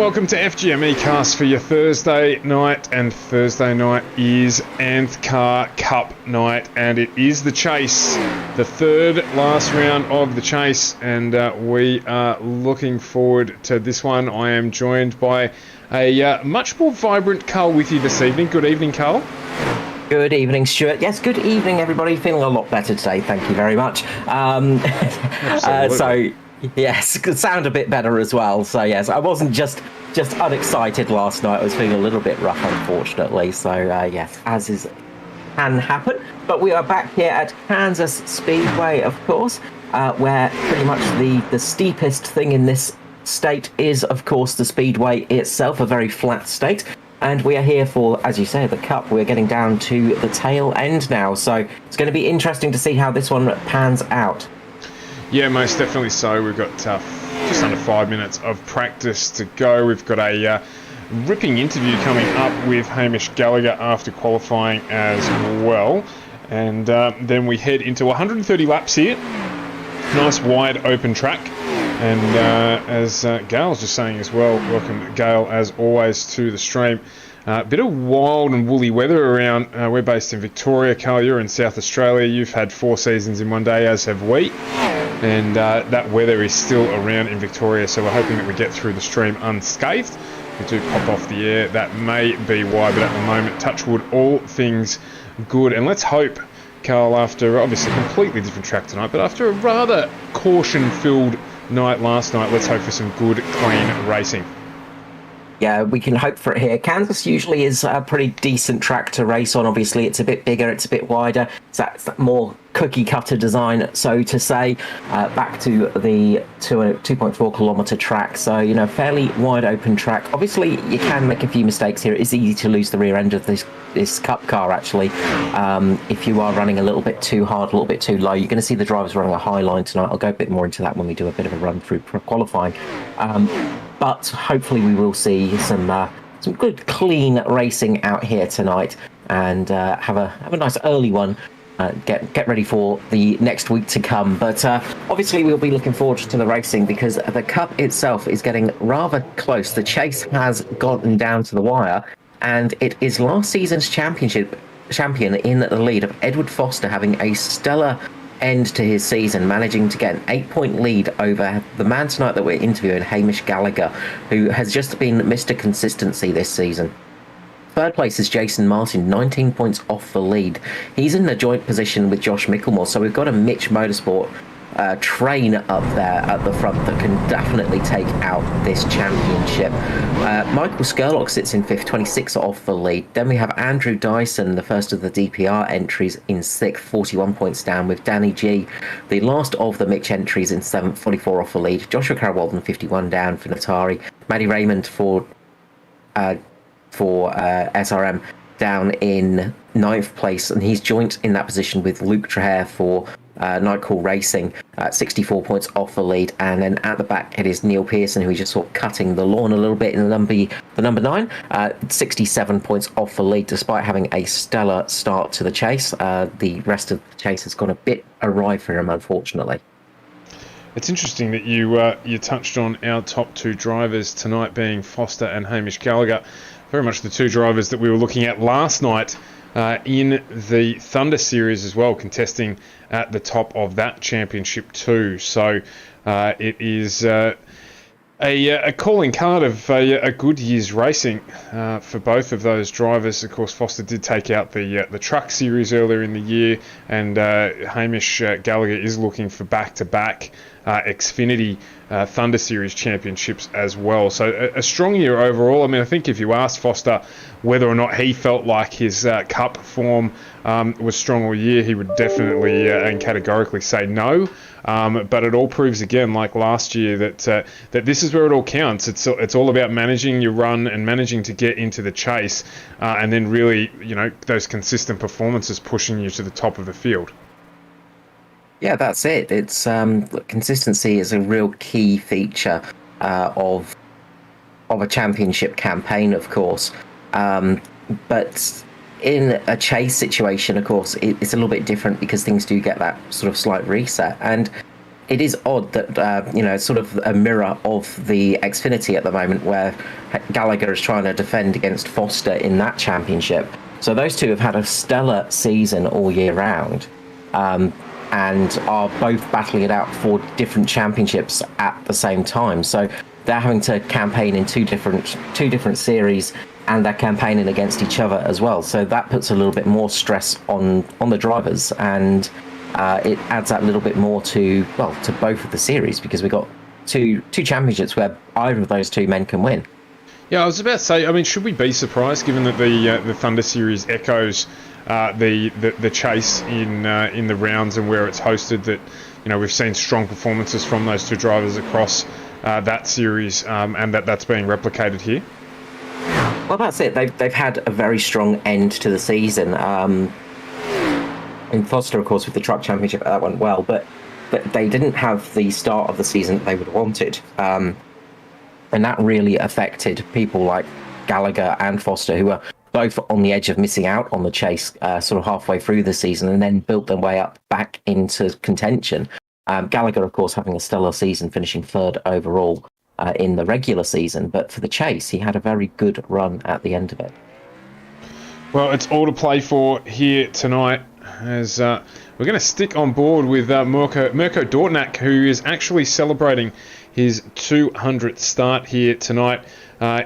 welcome to FGME Cast for your Thursday night, and Thursday night is ANZCAR Cup night, and it is the chase, the third last round of the chase, and we are looking forward to this one. I am joined by a much more vibrant Carl with you this evening. Good evening, Carl. Good evening, Stuart. Yes, good evening, everybody. Feeling a lot better today, thank you very much. Yes, could sound a bit better as well. So yes, I wasn't just unexcited last night. I was feeling a little bit rough, unfortunately. So yes, as is can happen. But we are back here at Kansas Speedway, of course, where pretty much the steepest thing in this state is, of course, the speedway itself, a very flat state. And we are here for, as you say, the Cup. We're getting down to the tail end now. So it's going to be interesting to see how this one pans out. Yeah, most definitely so. We've got just under 5 minutes of practice to go. We've got a ripping interview coming up with Hamish Gallagher after qualifying as well. And then we head into 130 laps here. Nice wide open track. And as Gail's just saying as well, welcome Gail as always to the stream. A bit of wild and woolly weather around. We're based in Victoria. Carl, you're in South Australia. You've had 4 seasons in one day, as have we. And that weather is still around in Victoria, so we're hoping that we get through the stream unscathed. We do pop off the air. That may be why, but at the moment, touch wood, all things good. And let's hope, Carl, after obviously a completely different track tonight, but after a rather caution-filled night last night, let's hope for some good, clean racing. Yeah, we can hope for it here. Kansas usually is a pretty decent track to race on. Obviously, it's a bit bigger, it's a bit wider. It's that more cookie-cutter design, so to say, back to the 2.4 kilometre track. So, you know, fairly wide open track. Obviously, you can make a few mistakes here. It is easy to lose the rear end of this Cup car, actually. If you are running a little bit too hard, a little bit too low, you're going to see the drivers running a high line tonight. I'll go a bit more into that when we do a bit of a run through qualifying. But hopefully we will see some good, clean racing out here tonight, and have a nice early one. Get ready for the next week to come. But obviously we'll be looking forward to the racing because the Cup itself is getting rather close. The chase has gotten down to the wire, and it is last season's champion in the lead of Edward Foster, having a stellar end to his season, managing to get an 8-point lead over the man tonight that we're interviewing, Hamish Gallagher, who has just been Mr. Consistency this season. Third place is Jason Martin, 19 points off the lead. He's in the joint position with Josh Mickelmore, so we've got a Mitch Motorsport train up there at the front that can definitely take out this championship. Michael Skurlock sits in 5th, 26 off the lead. Then we have Andrew Dyson, the first of the DPR entries, in 6th, 41 points down, with Danny G, the last of the Mitch entries, in 7th, 44 off the lead. Joshua Carroll-Walden, 51 down for Natari. Maddie Raymond for SRM down in 9th place, and he's joint in that position with Luke Traher for Nightcall Racing, 64 points off the lead. And then at the back it is Neil Pearson, who is just sort of cutting the lawn a little bit in the number 9, 67 points off the lead, despite having a stellar start to the chase. The rest of the chase has gone a bit awry for him, unfortunately. It's interesting that you touched on our top 2 drivers tonight being Foster and Hamish Gallagher. Very much the 2 drivers that we were looking at last night in the Thunder Series as well, contesting at the top of that championship too. So it is a calling card of a good year's racing for both of those drivers. Of course, Foster did take out the Truck Series earlier in the year, and Hamish Gallagher is looking for back-to-back Xfinity Thunder Series championships as well. So a strong year overall. I mean, I think if you asked Foster whether or not he felt like his Cup form was strong all year, he would definitely and categorically say no. But it all proves again, like last year, that this is where it all counts. It's all about managing your run and managing to get into the chase, and then really, you know, those consistent performances pushing you to the top of the field. Yeah, that's it. It's consistency is a real key feature of a championship campaign, of course. But in a chase situation, of course, it's a little bit different because things do get that sort of slight reset. And it is odd that it's sort of a mirror of the Xfinity at the moment, where Gallagher is trying to defend against Foster in that championship. So those two have had a stellar season all year round, and are both battling it out for different championships at the same time. So they're having to campaign in two different series, and they're campaigning against each other as well. So that puts a little bit more stress on the drivers, and it adds that little bit more to both of the series, because we've got two championships where either of those two men can win. Yeah, I was about to say, I mean, should we be surprised, given that the Thunder Series echoes the chase in the rounds and where it's hosted, that we've seen strong performances from those two drivers across that series, and that's being replicated here? Well, that's it. They've had a very strong end to the season. In Foster, of course, with the Truck Championship, that went well, but they didn't have the start of the season that they would have wanted. And that really affected people like Gallagher and Foster, who were both on the edge of missing out on the chase sort of halfway through the season, and then built their way up back into contention. Gallagher, of course, having a stellar season, finishing third overall in the regular season, but for the chase, he had a very good run at the end of it. Well, it's all to play for here tonight, as we're going to stick on board with Mirko Dortnak, who is actually celebrating his 200th start here tonight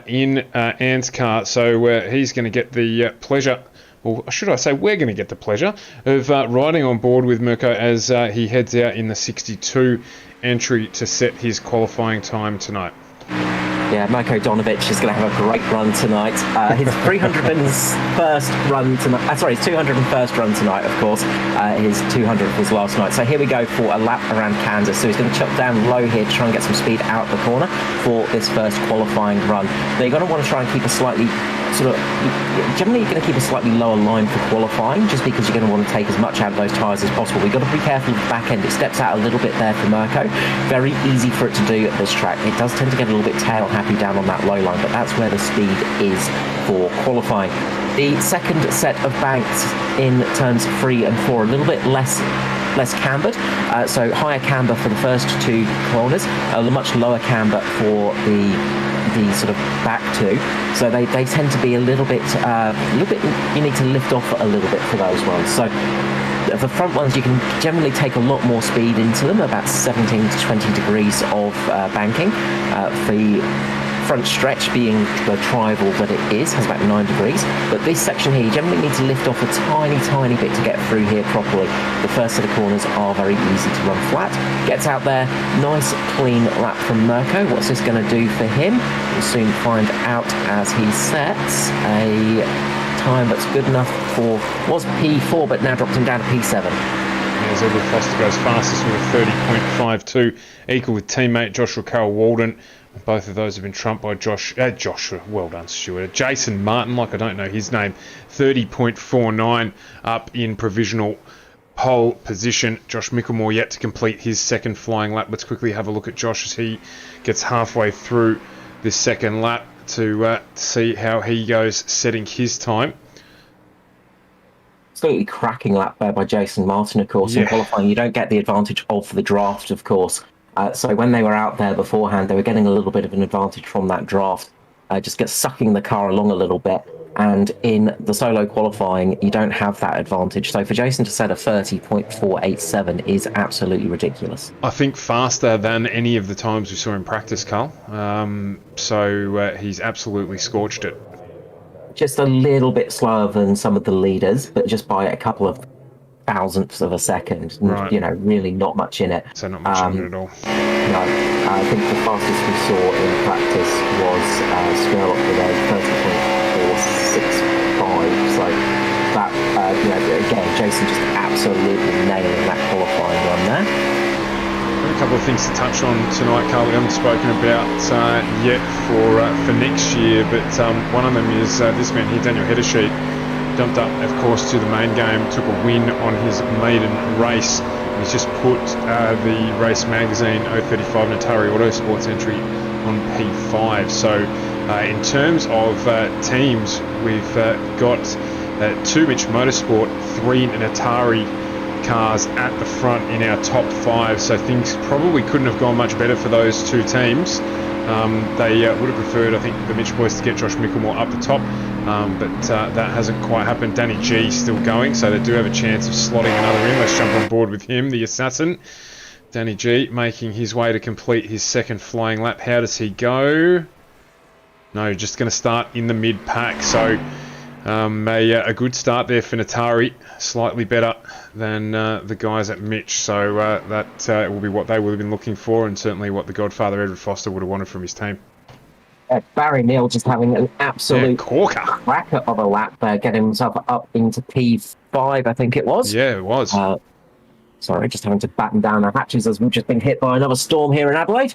in ANZCAR. So he's going to get the pleasure, or should I say we're going to get the pleasure, of riding on board with Mirko as he heads out in the 62 entry to set his qualifying time tonight. Yeah, Mirko Donovic is going to have a great run tonight. His 301st run tonight. His 201st run tonight, of course. His 200th was last night. So here we go for a lap around Kansas. So he's going to chuck down low here to try and get some speed out the corner for this first qualifying run. Now you're going to want to try and keep a slightly generally you're going to keep a slightly lower line for qualifying, just because you're going to want to take as much out of those tyres as possible. We've got to be careful of the back end. It steps out a little bit there for Mirko. Very easy for it to do at this track. It does tend to get a little bit tail happy down on that low line, but that's where the speed is for qualifying. The second set of banks in turns 3 and 4, a little bit less cambered, so higher camber for the first two corners, a much lower camber for the sort of back two, so they tend to be a little bit you need to lift off a little bit for those ones. So the front ones, you can generally take a lot more speed into them, about 17 to 20 degrees of banking. The front stretch, being the tri-oval that it is, has about 9 degrees, but this section here you generally need to lift off a tiny bit to get through here properly. The first set of corners are very easy to run flat. Gets out there, nice clean lap from Mirko. What's this going to do for him? We'll soon find out as he sets a time that's good enough for, was P4 but now dropped him down to P7. As Edward Foster goes fastest with a 30.52, equal with teammate Joshua Carroll-Walden. Both of those have been trumped by Joshua, well done Stuart. Jason Martin, like I don't know his name, 30.49 up in provisional pole position. Josh Mickelmore yet to complete his second flying lap. Let's quickly have a look at Josh as he gets halfway through this second lap to see how he goes setting his time. Absolutely cracking lap there by Jason Martin, of course. In qualifying, you don't get the advantage of the draft, of course. So when they were out there beforehand, they were getting a little bit of an advantage from that draft. Just get sucking the car along a little bit. And in the solo qualifying, you don't have that advantage. So for Jason to set a 30.487 is absolutely ridiculous. I think faster than any of the times we saw in practice, Carl. So he's absolutely scorched it. Just a little bit slower than some of the leaders, but just by a couple of thousandths of a second. Right. Really not much in it. So not much in it at all. No. I think the fastest we saw in practice was Skurlock with a 30.465. So that, again, Jason just absolutely nailing that qualifying run there. A couple of things to touch on tonight, Carl, we haven't spoken about yet for next year, but one of them is this man here, Daniel Hedersheet, jumped up, of course, to the main game, took a win on his maiden race. He's just put the Race Magazine 035 Natari Autosports entry on P5. So in terms of teams, we've got 2 Mitch Motorsport, 3 Natari cars at the front in our top 5, so things probably couldn't have gone much better for those two teams. They would have preferred, I think, the Mitch boys to get Josh Micklemore up the top, but that hasn't quite happened. Danny G still going, so they do have a chance of slotting another in. Let's jump on board with him, the assassin. Danny G making his way to complete his second flying lap. How does he go? No, just going to start in the mid-pack, so a good start there for Natari, slightly better than the guys at Mitch, so that will be what they would have been looking for, and certainly what the Godfather Edward Foster would have wanted from his team. Barry Neal just having an absolute cracker of a lap there, getting himself up into P5, I think it was. Yeah, it was. Sorry, just having to batten down our hatches as we've just been hit by another storm here in Adelaide.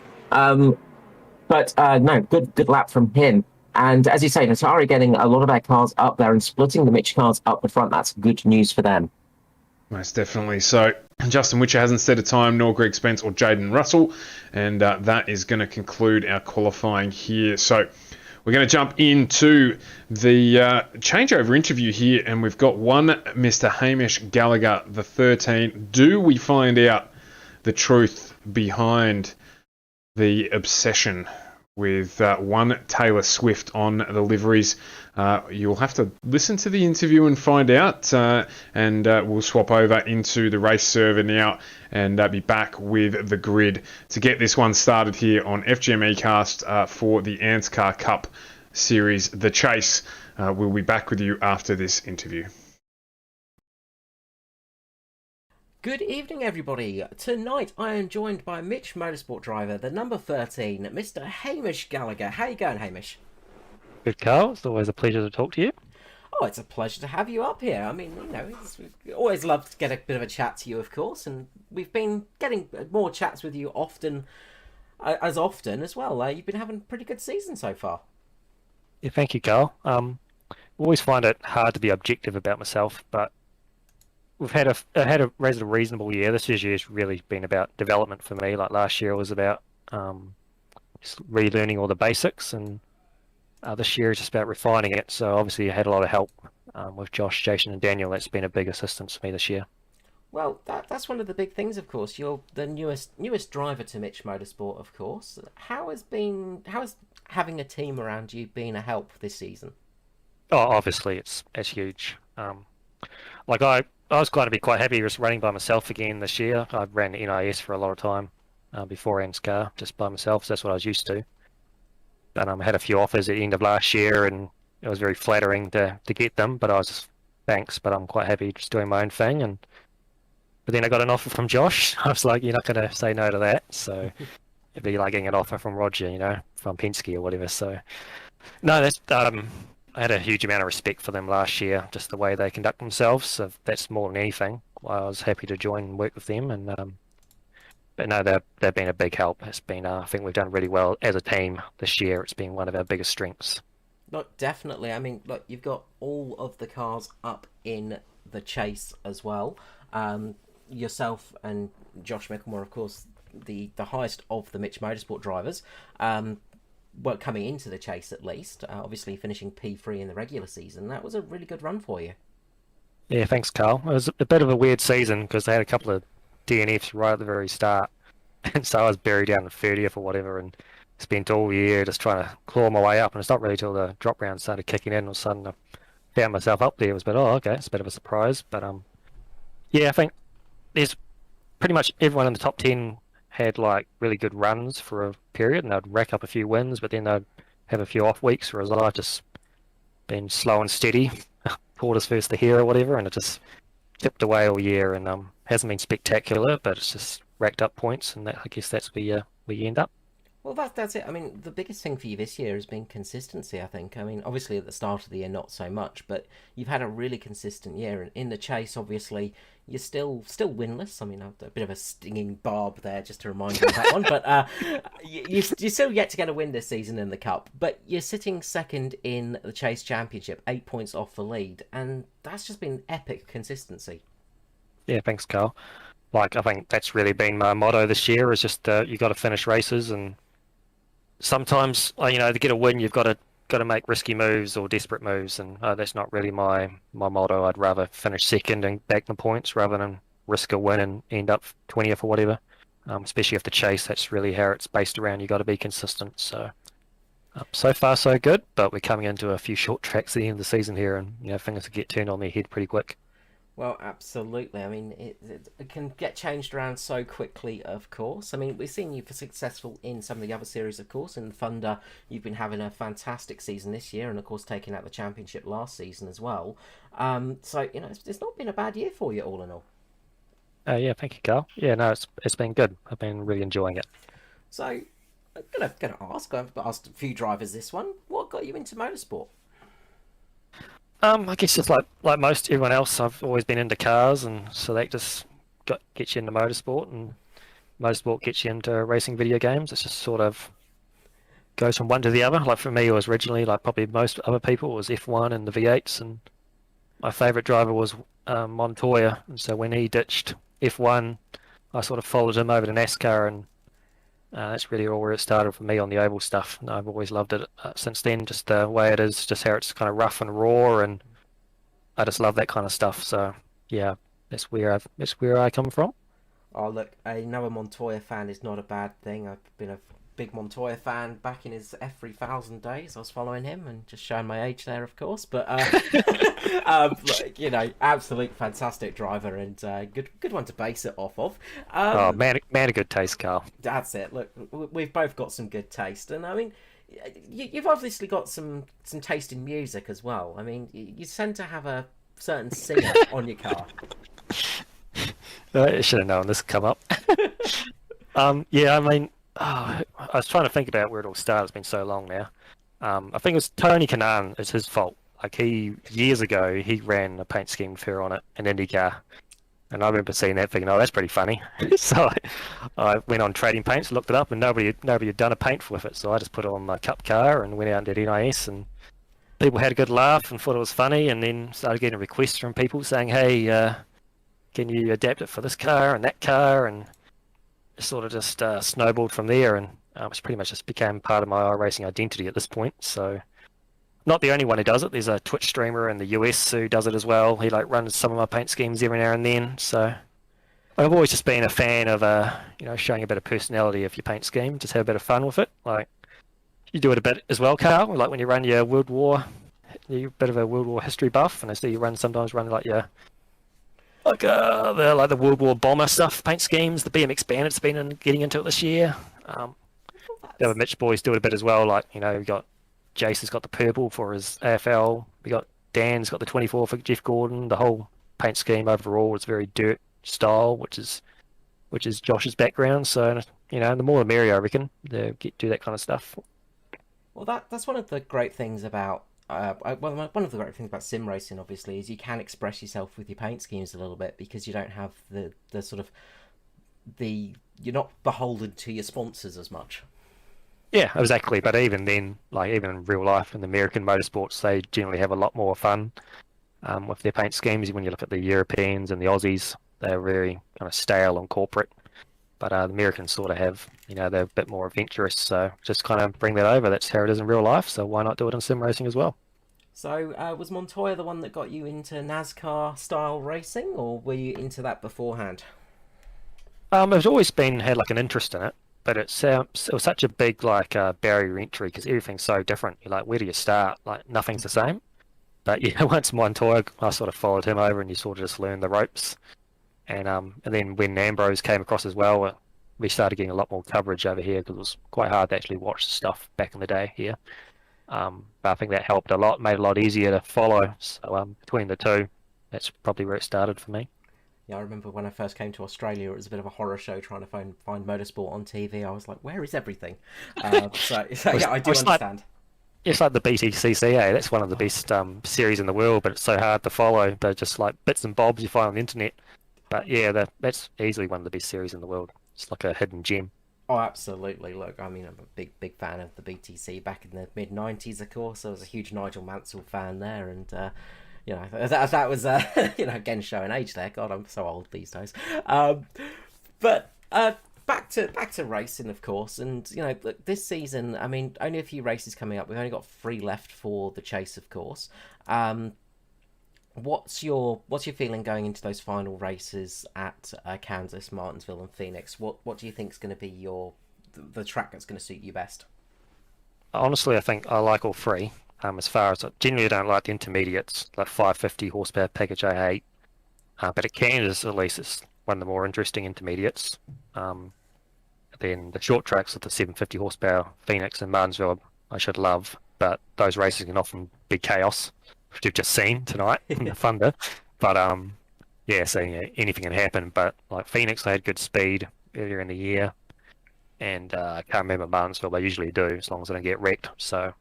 But no, good lap from him. And as you say, Natari getting a lot of their cars up there and splitting the Mitch cars up the front. That's good news for them. Most definitely. So Justin Witcher hasn't set a time, nor Greg Spence or Jaden Russell. And that is going to conclude our qualifying here. So we're going to jump into the changeover interview here. And we've got one Mr. Hamish Gallagher, the 13. Do we find out the truth behind the obsession with one Taylor Swift on the liveries? You'll have to listen to the interview and find out, and we'll swap over into the race server now and be back with the grid to get this one started here on FGM eCast for the ANZCAR Cup Series, The Chase. We'll be back with you after this interview. Good evening, everybody. Tonight I am joined by Mitch Motorsport driver, the number 13, Mr. Hamish Gallagher. How you going, Hamish? Good, Carl. It's always a pleasure to talk to you. Oh, it's a pleasure to have you up here. I mean, we always love to get a bit of a chat to you, of course, and we've been getting more chats with you often as well. You've been having a pretty good season so far. Yeah, thank you, Carl. I always find it hard to be objective about myself, but we've had a reasonable year. This year's really been about development for me. Like last year, it was about just relearning all the basics, and this year is just about refining it. So obviously, I had a lot of help with Josh, Jason, and Daniel. That's been a big assistance for me this year. Well, that's one of the big things, of course. You're the newest driver to Mitch Motorsport, of course. How has having a team around you been a help this season? Oh, obviously, it's huge. Like I was glad to be quite happy just running by myself again this year. I ran NIS for a lot of time before ANZCAR, just by myself, so that's what I was used to. But I had a few offers at the end of last year, and it was very flattering to get them, but I was just, thanks, but I'm quite happy just doing my own thing. But then I got an offer from Josh. I was like, you're not going to say no to that, so it'd be like getting an offer from Roger, from Penske or whatever, so... No, that's... I had a huge amount of respect for them last year, just the way they conduct themselves. So that's more than anything. I was happy to join and work with them, and but no, they've been a big help. It's been I think we've done really well as a team this year. It's been one of our biggest strengths. Look, definitely. I mean, look, you've got all of the cars up in the chase as well. Yourself and Josh Micklemore, of course, the highest of the Mitch Motorsport drivers. Well, coming into the chase at least, obviously finishing P3 in the regular season. That was a really good run for you. Yeah, thanks, Carl. It was a bit of a weird season because they had a couple of DNFs right at the very start. And so I was buried down to 30th or whatever and spent all year just trying to claw my way up. And it's not really till the drop round started kicking in, all of a sudden I found myself up there. It was a bit, okay, it's a bit of a surprise. But yeah, I think there's pretty much everyone in the top 10 had like really good runs for a period, and they'd rack up a few wins, but then they'd have a few off weeks, whereas I've just been slow and steady, quarters first to here or whatever, and it just tipped away all year, and hasn't been spectacular, but it's just racked up points, and I guess that's where you end up. Well, that's it. I mean, the biggest thing for you this year has been consistency, I think. I mean, obviously at the start of the year, not so much, but you've had a really consistent year. And in the chase, obviously, you're still winless. I mean, a bit of a stinging barb there, just to remind you of that one. But you're still yet to get a win this season in the Cup. But you're sitting second in the Chase Championship, 8 points off the lead. And that's just been epic consistency. Yeah, thanks, Carl. I think that's really been my motto this year, is just you got to finish races, and sometimes, to get a win, you've got to make risky moves or desperate moves, and that's not really my motto. I'd rather finish second and back the points rather than risk a win and end up 20th or whatever. Especially if the chase, that's really how it's based around. You got to be consistent. So so far so good, but we're coming into a few short tracks at the end of the season here, and things will get turned on their head pretty quick. Well, absolutely. I mean, it can get changed around so quickly, of course. I mean, we've seen you successful in some of the other series, of course. In Thunder, you've been having a fantastic season this year, and of course, taking out the championship last season as well. So, it's not been a bad year for you, all in all. Yeah, thank you, Carl. Yeah, no, it's been good. I've been really enjoying it. So, I'm gonna ask. I've asked a few drivers this one. What got you into motorsport? I guess just like most everyone else, I've always been into cars, and so that just gets you into motorsport, and motorsport gets you into racing video games. It's just sort of goes from one to the other. Like for me, it was originally, like probably most other people, it was F1 and the V8s, and my favourite driver was Montoya, and so when he ditched F1, I sort of followed him over to NASCAR, and that's really all where it started for me on the oval stuff. And I've always loved it since then, just the way it is, just how it's kind of rough and raw, and I just love that kind of stuff. So yeah, that's where I come from. Oh, look, another Montoya fan is not a bad thing. I've been a big Montoya fan back in his F3000 days. I was following him and just showing my age there, of course. But, absolute fantastic driver and good one to base it off of. Oh, man, a good taste, Carl. That's it. Look, we've both got some good taste. And, I mean, you've obviously got some taste in music as well. I mean, you tend to have a certain singer on your car. I should have known this would come up. Yeah, I mean, I was trying to think about where it all started. It's been so long now. I think it was Tony Kanaan. It's his fault. Like years ago, he ran a paint scheme fair on it, an IndyCar. And I remember seeing that thinking, oh, that's pretty funny. So I went on Trading Paints, looked it up, and nobody had done a paint with it. So I just put it on my Cup car and went out and did NIS, and people had a good laugh and thought it was funny, and then started getting requests from people saying, hey, can you adapt it for this car and that car? And it sort of just snowballed from there, and it's pretty much just became part of my iRacing identity at this point. So not the only one who does it. There's a Twitch streamer in the US who does it as well. He runs some of my paint schemes every now and then. So I've always just been a fan of showing a bit of personality of your paint scheme. Just have a bit of fun with it. Like you do it a bit as well, Carl. Like when you run your World War, you're a bit of a World War history buff, and I see you sometimes run like your the World War bomber stuff, paint schemes. The BMX Bandit's been getting into it this year. The other Mitch boys do it a bit as well. Like we got Jace has got the purple for his AFL. We got Dan's got the 24 for Jeff Gordon. The whole paint scheme overall is very dirt style, which is Josh's background. So the more the merrier, I reckon. Do that kind of stuff. Well, that's one of the great things about one of the great things about sim racing, obviously, is you can express yourself with your paint schemes a little bit because you don't have the sort of you're not beholden to your sponsors as much. Yeah, exactly. But even then, like even in real life, in the American motorsports, they generally have a lot more fun with their paint schemes. When you look at the Europeans and the Aussies, they're very kind of stale and corporate. But the Americans sort of have, they're a bit more adventurous. So just kind of bring that over. That's how it is in real life. So why not do it in sim racing as well? So was Montoya the one that got you into NASCAR style racing, or were you into that beforehand? It's always had like an interest in it. But it was such a big barrier entry because everything's so different. You're like, where do you start? Like nothing's the same. But yeah, once Montoya, I sort of followed him over, and you sort of just learn the ropes. And then when Ambrose came across as well, we started getting a lot more coverage over here because it was quite hard to actually watch the stuff back in the day here. But I think that helped a lot, made it a lot easier to follow. So between the two, that's probably where it started for me. Yeah, I remember when I first came to Australia, it was a bit of a horror show trying to find motorsport on TV. I was like, where is everything? So yeah, I do understand. It's like the BTCCA. That's one of the best series in the world, but it's so hard to follow. They're just like bits and bobs you find on the internet. But yeah, that's easily one of the best series in the world. It's like a hidden gem. Oh, absolutely. Look, I mean, I'm a big fan of the BTC back in the mid-90s, of course. I was a huge Nigel Mansell fan there, and that was again showing age there. God, I'm so old these days. But back to racing, of course, and look, this season, I mean, only a few races coming up. We've only got 3 left for the chase, of course. What's your feeling going into those final races at Kansas, Martinsville, and Phoenix? What do you think is going to be the track that's going to suit you best? Honestly, I think I like all three. As far as generally, I don't like the intermediates, like 550 horsepower package. I hate, but at Kansas at least it's one of the more interesting intermediates. Um, then the short tracks with the 750 horsepower Phoenix and Martinsville, I should love, but those races can often be chaos, which you've just seen tonight in the Thunder. But yeah, so anything can happen. But like Phoenix, they had good speed earlier in the year, and I can't remember Martinsville. They usually do, as long as they don't get wrecked. So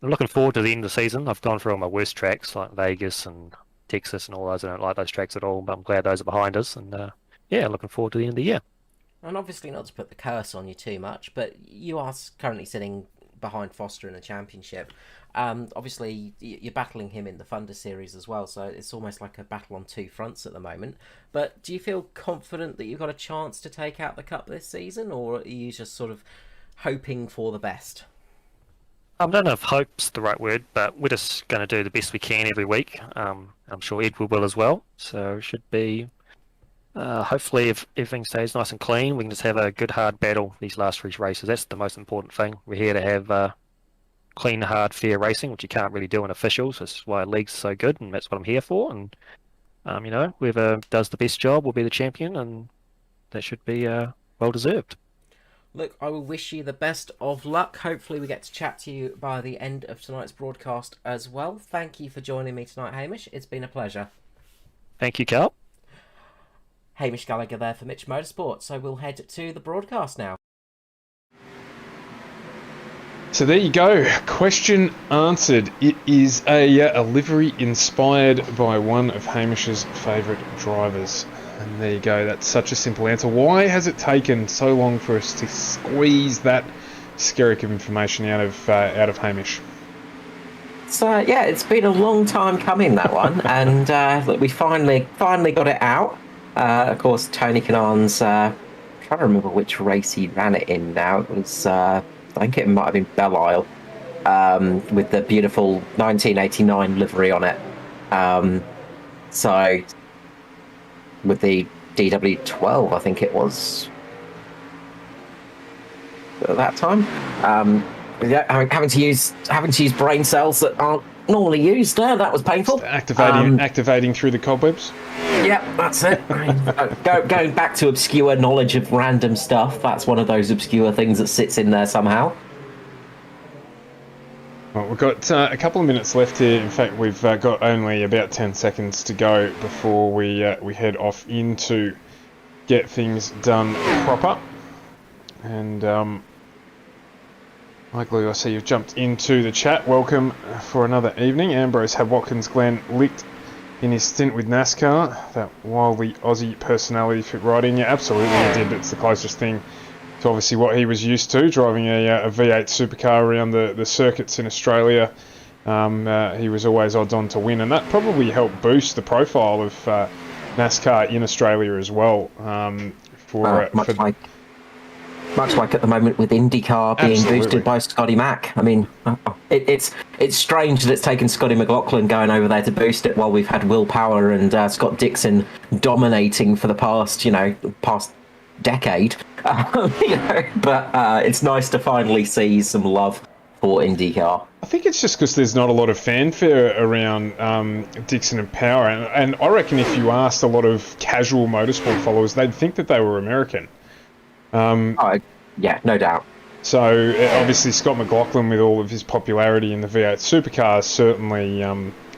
I'm looking forward to the end of the season. I've gone through all my worst tracks like Vegas and Texas and all those. I don't like those tracks at all, but I'm glad those are behind us. And yeah, looking forward to the end of the year. And obviously, not to put the curse on you too much, but you are currently sitting behind Foster in the championship. Obviously, you're battling him in the Thunder series as well, so it's almost like a battle on two fronts at the moment. But do you feel confident that you've got a chance to take out the cup this season, or are you just sort of hoping for the best? I don't know if hope's the right word, but we're just going to do the best we can every week. I'm sure Edward will as well, so it should be. Hopefully, if everything stays nice and clean, we can just have a good hard battle these last three races. That's the most important thing. We're here to have clean, hard, fair racing, which you can't really do in officials. That's why the league's so good, and that's what I'm here for. And whoever does the best job will be the champion, and that should be well deserved. Look, I will wish you the best of luck. Hopefully, we get to chat to you by the end of tonight's broadcast as well. Thank you for joining me tonight, Hamish. It's been a pleasure. Thank you, Carl. Hamish Gallagher there for Mitch Motorsport. So we'll head to the broadcast now. So there you go. Question answered. It is a livery inspired by one of Hamish's favourite drivers. And there you go. That's such a simple answer. Why has it taken so long for us to squeeze that skerrick of information out of Hamish? So yeah, it's been a long time coming, that one, and look, we finally got it out. Of course, Tony Kanan's trying to remember which race he ran it in now. It was I think it might have been Belle Isle, with the beautiful 1989 livery on it. So with the DW12, I think it was at that time. Yeah, having to use brain cells that aren't normally used there. That was painful. Activating through the cobwebs. Yeah, that's it. Going back to obscure knowledge of random stuff, that's one of those obscure things that sits in there somehow. Well, we've got a couple of minutes left here. In fact, we've got only about 10 seconds to go before we head off in to get things done proper. And Michael, I see you've jumped into the chat. Welcome for another evening. Ambrose had Watkins Glen licked in his stint with NASCAR. That wildly Aussie personality fit right in. Yeah, absolutely he did. It's the closest thing to obviously what he was used to, driving a V8 supercar around the circuits in Australia. He was always odds on to win, and that probably helped boost the profile of NASCAR in Australia as well. Much like at the moment with IndyCar being boosted by Scotty Mack. I mean, it's strange that it's taken Scotty McLaughlin going over there to boost it while we've had Will Power and Scott Dixon dominating for the past decade. But it's nice to finally see some love for IndyCar. I think it's just because there's not a lot of fanfare around Dixon and Power, and I reckon if you asked a lot of casual motorsport followers, they'd think that they were American. Yeah, no doubt. So obviously Scott McLaughlin, with all of his popularity in the V8 supercars,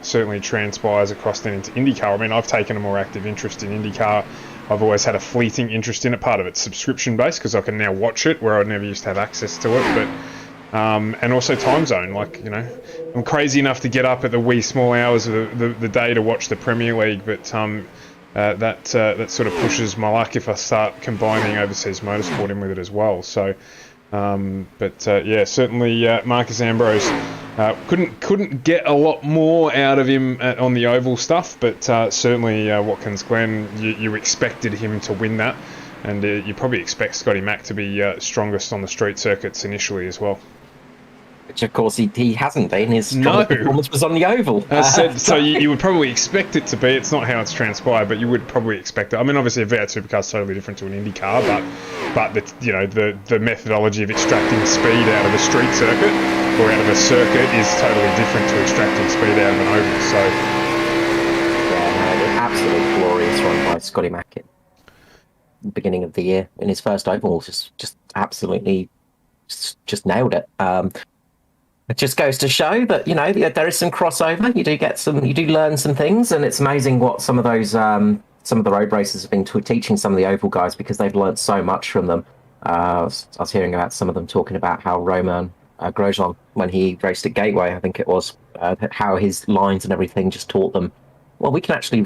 certainly transpires across then into IndyCar. I mean, I've taken a more active interest in IndyCar. I've always had a fleeting interest in it. Part of it's subscription based because I can now watch it where I never used to have access to it. But and also time zone. Like, I'm crazy enough to get up at the wee small hours of the day to watch the Premier League, but that sort of pushes my luck if I start combining overseas motorsport in with it as well. So, yeah, certainly Marcus Ambrose couldn't get a lot more out of him on the oval stuff, but certainly Watkins Glen, you expected him to win that, and you probably expect Scotty Mack to be strongest on the street circuits initially as well. which of course he hasn't been. His strongest No. performance was on the oval. As said, so you would probably expect it to be. It's not how it's transpired, but you would probably expect it. I mean, obviously, a V8 supercar is totally different to an Indy car, but the methodology of extracting speed out of a street circuit or out of a circuit is totally different to extracting speed out of an oval. So, yeah, absolutely glorious run by Scotty Mack. Beginning of the year in his first oval, just absolutely just nailed it. It just goes to show that there is some crossover. You do learn some things, and it's amazing what some of those some of the road racers have been teaching some of the oval guys, because they've learned so much from them. I was hearing about some of them talking about how Romain Grosjean, when he raced at Gateway, I think it was, how his lines and everything just taught them, well, we can actually.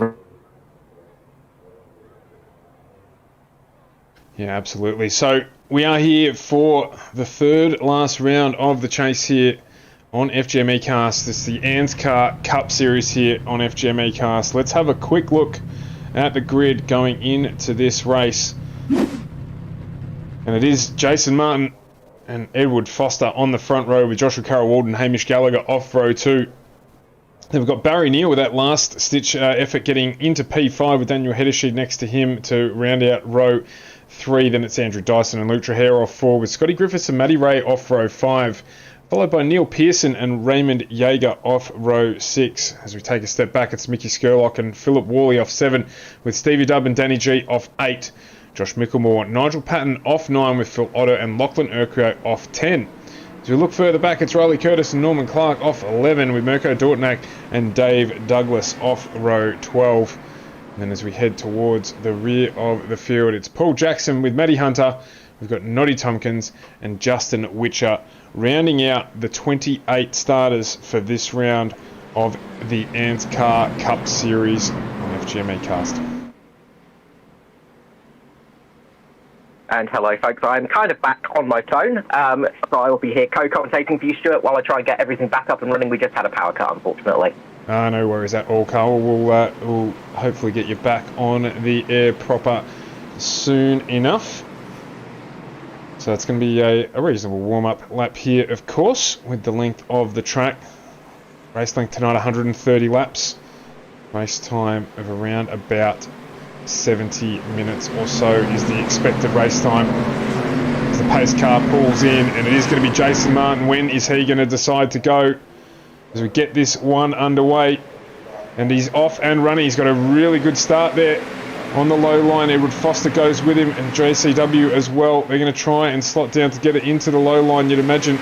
yeah, absolutely. So we are here for the third last round of the chase here on FGM Cast. This is the ANZCAR Cup Series here on FGM Cast. Let's have a quick look at the grid going into this race. And it is Jason Martin and Edward Foster on the front row, with Joshua Carroll-Walden, Hamish Gallagher off row 2. Then we've got Barry Neal with that last-stitch effort getting into P5 with Daniel Hedersheed next to him to round out row 3. Then it's Andrew Dyson and Luke Traherne off 4, with Scotty Griffiths and Matty Ray off row 5, followed by Neil Pearson and Raymond Yeager off row 6. As we take a step back, it's Mickey Skurlock and Philip Worley off 7, with Stevie Dubb and Danny G off 8. Josh Micklemore, Nigel Patton off 9, with Phil Otto and Lachlan Urquhart off 10. As we look further back, it's Riley Curtis and Norman Clark off 11, with Mirko Dortnack and Dave Douglas off row 12. And then as we head towards the rear of the field, it's Paul Jackson with Matty Hunter. We've got Noddy Tompkins and Justin Witcher rounding out the 28 starters for this round of the ANZCAR Cup Series on FGMA Cast. And hello, folks. I'm kind of back on my phone, so I will be here co-commentating for you, Stuart, while I try and get everything back up and running. We just had a power cut, unfortunately. No worries at all, Carl. We'll hopefully get you back on the air proper soon enough. So it's going to be a reasonable warm-up lap here, of course, with the length of the track. Race length tonight, 130 laps. Race time of around about 70 minutes or so is the expected race time. As the pace car pulls in, and it is going to be Jason Martin. When is he going to decide to go? As we get this one underway, and he's off and running. He's got a really good start there on the low line. Edward Foster goes with him, and JCW as well. They're going to try and slot down to get it into the low line, you'd imagine,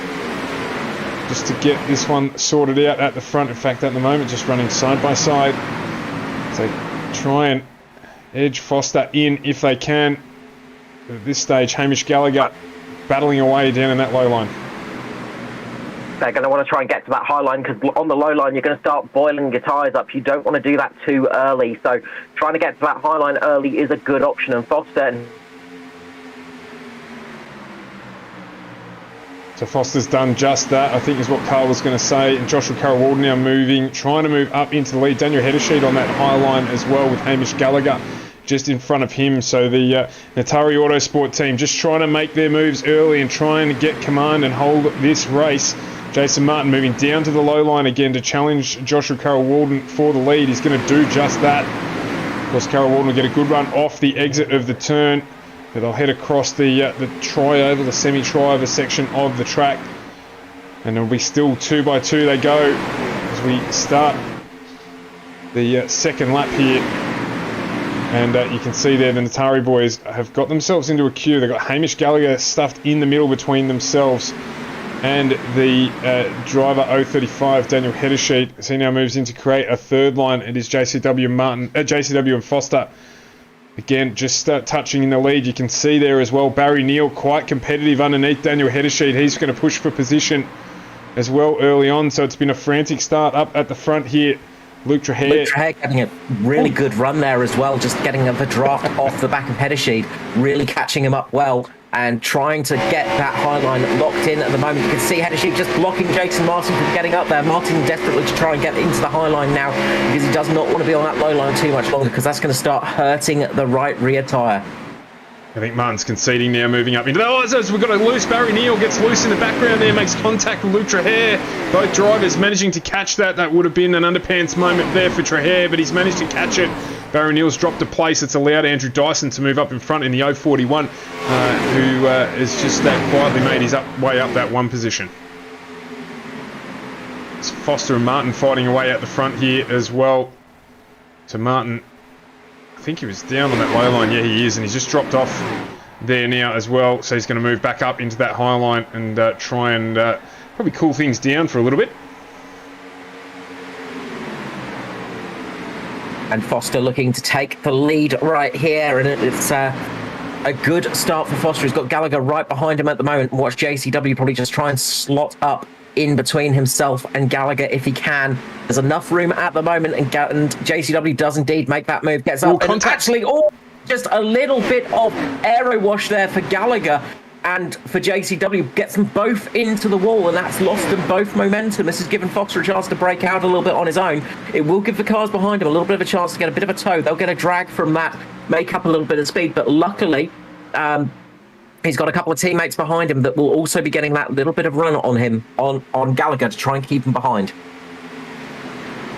just to get this one sorted out at the front. In fact, at the moment, just running side by side. So try and edge Foster in if they can. At this stage, Hamish Gallagher battling away down in that low line. They're going to want to try and get to that high line, because on the low line you're going to start boiling your tyres up. You don't want to do that too early, so trying to get to that high line early is a good option. And Foster... So Foster's done just that, I think is what Carl was going to say. And Joshua Carroll-Walden now trying to move up into the lead. Daniel Hedersheed on that high line as well, with Hamish Gallagher just in front of him. So the Natari Autosport team just trying to make their moves early and try and get command and hold this race. Jason Martin moving down to the low line again to challenge Joshua Carroll-Walden for the lead. He's going to do just that. Of course, Carroll-Walden will get a good run off the exit of the turn. But they'll head across the tri-over, the semi-tri-over section of the track. And it'll be still 2 by 2 they go as we start the second lap here. And you can see there the Natari boys have got themselves into a queue. They've got Hamish Gallagher stuffed in the middle between themselves and the driver 035, Daniel Hedersheed. As he now moves in to create a third line, it is JCW and Foster. Again, just touching in the lead. You can see there as well, Barry Neal quite competitive underneath Daniel Hedersheed. He's going to push for position as well early on. So it's been a frantic start up at the front here. Luke Traherne getting a really good run there as well, just getting the draft off the back of Hedersheed, really catching him up well and trying to get that high line locked in at the moment. You can see Hedersheed just blocking Jason Martin from getting up there. Martin desperately to try and get into the high line now, because he does not want to be on that low line too much longer, because that's going to start hurting the right rear tyre. I think Martin's conceding now, moving up into the... Oh, we've got a loose. Barry Neal gets loose in the background there, makes contact with Luke Trahair. Both drivers managing to catch that. That would have been an underpants moment there for Trahair, but he's managed to catch it. Barry Neal's dropped a place. It's allowed Andrew Dyson to move up in front in the 041, who has just quietly made his way up that one position. It's Foster and Martin fighting away at the front here as well. So Martin... I think he was down on that low line. Yeah, he is, and he's just dropped off there now as well. So he's going to move back up into that high line and try and probably cool things down for a little bit. And Foster looking to take the lead right here, and it's a good start for Foster. He's got Gallagher right behind him at the moment. Watch JCW probably just try and slot up in between himself and Gallagher if he can. There's enough room at the moment, and JCW does indeed make that move, gets up, and actually, just a little bit of aero wash there for Gallagher, and for JCW, gets them both into the wall, and that's lost them both momentum. This has given Foster a chance to break out a little bit on his own. It will give the cars behind him a little bit of a chance to get a bit of a tow. They'll get a drag from that, make up a little bit of speed, but luckily, he's got a couple of teammates behind him that will also be getting that little bit of run on him, on Gallagher, to try and keep him behind.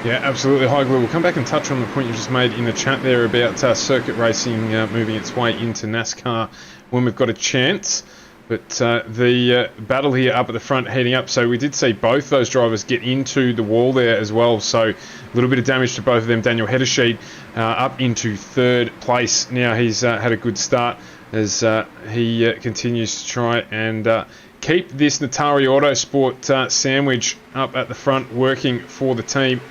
Yeah, absolutely. Heigl, we'll come back and touch on the point you just made in the chat there about circuit racing moving its way into NASCAR when we've got a chance. But the battle here up at the front heading up, so we did see both those drivers get into the wall there as well, so a little bit of damage to both of them. Daniel Heddersheed up into third place. Now he's had a good start as he continues to try and keep this Natari Autosport sandwich up at the front working for the team.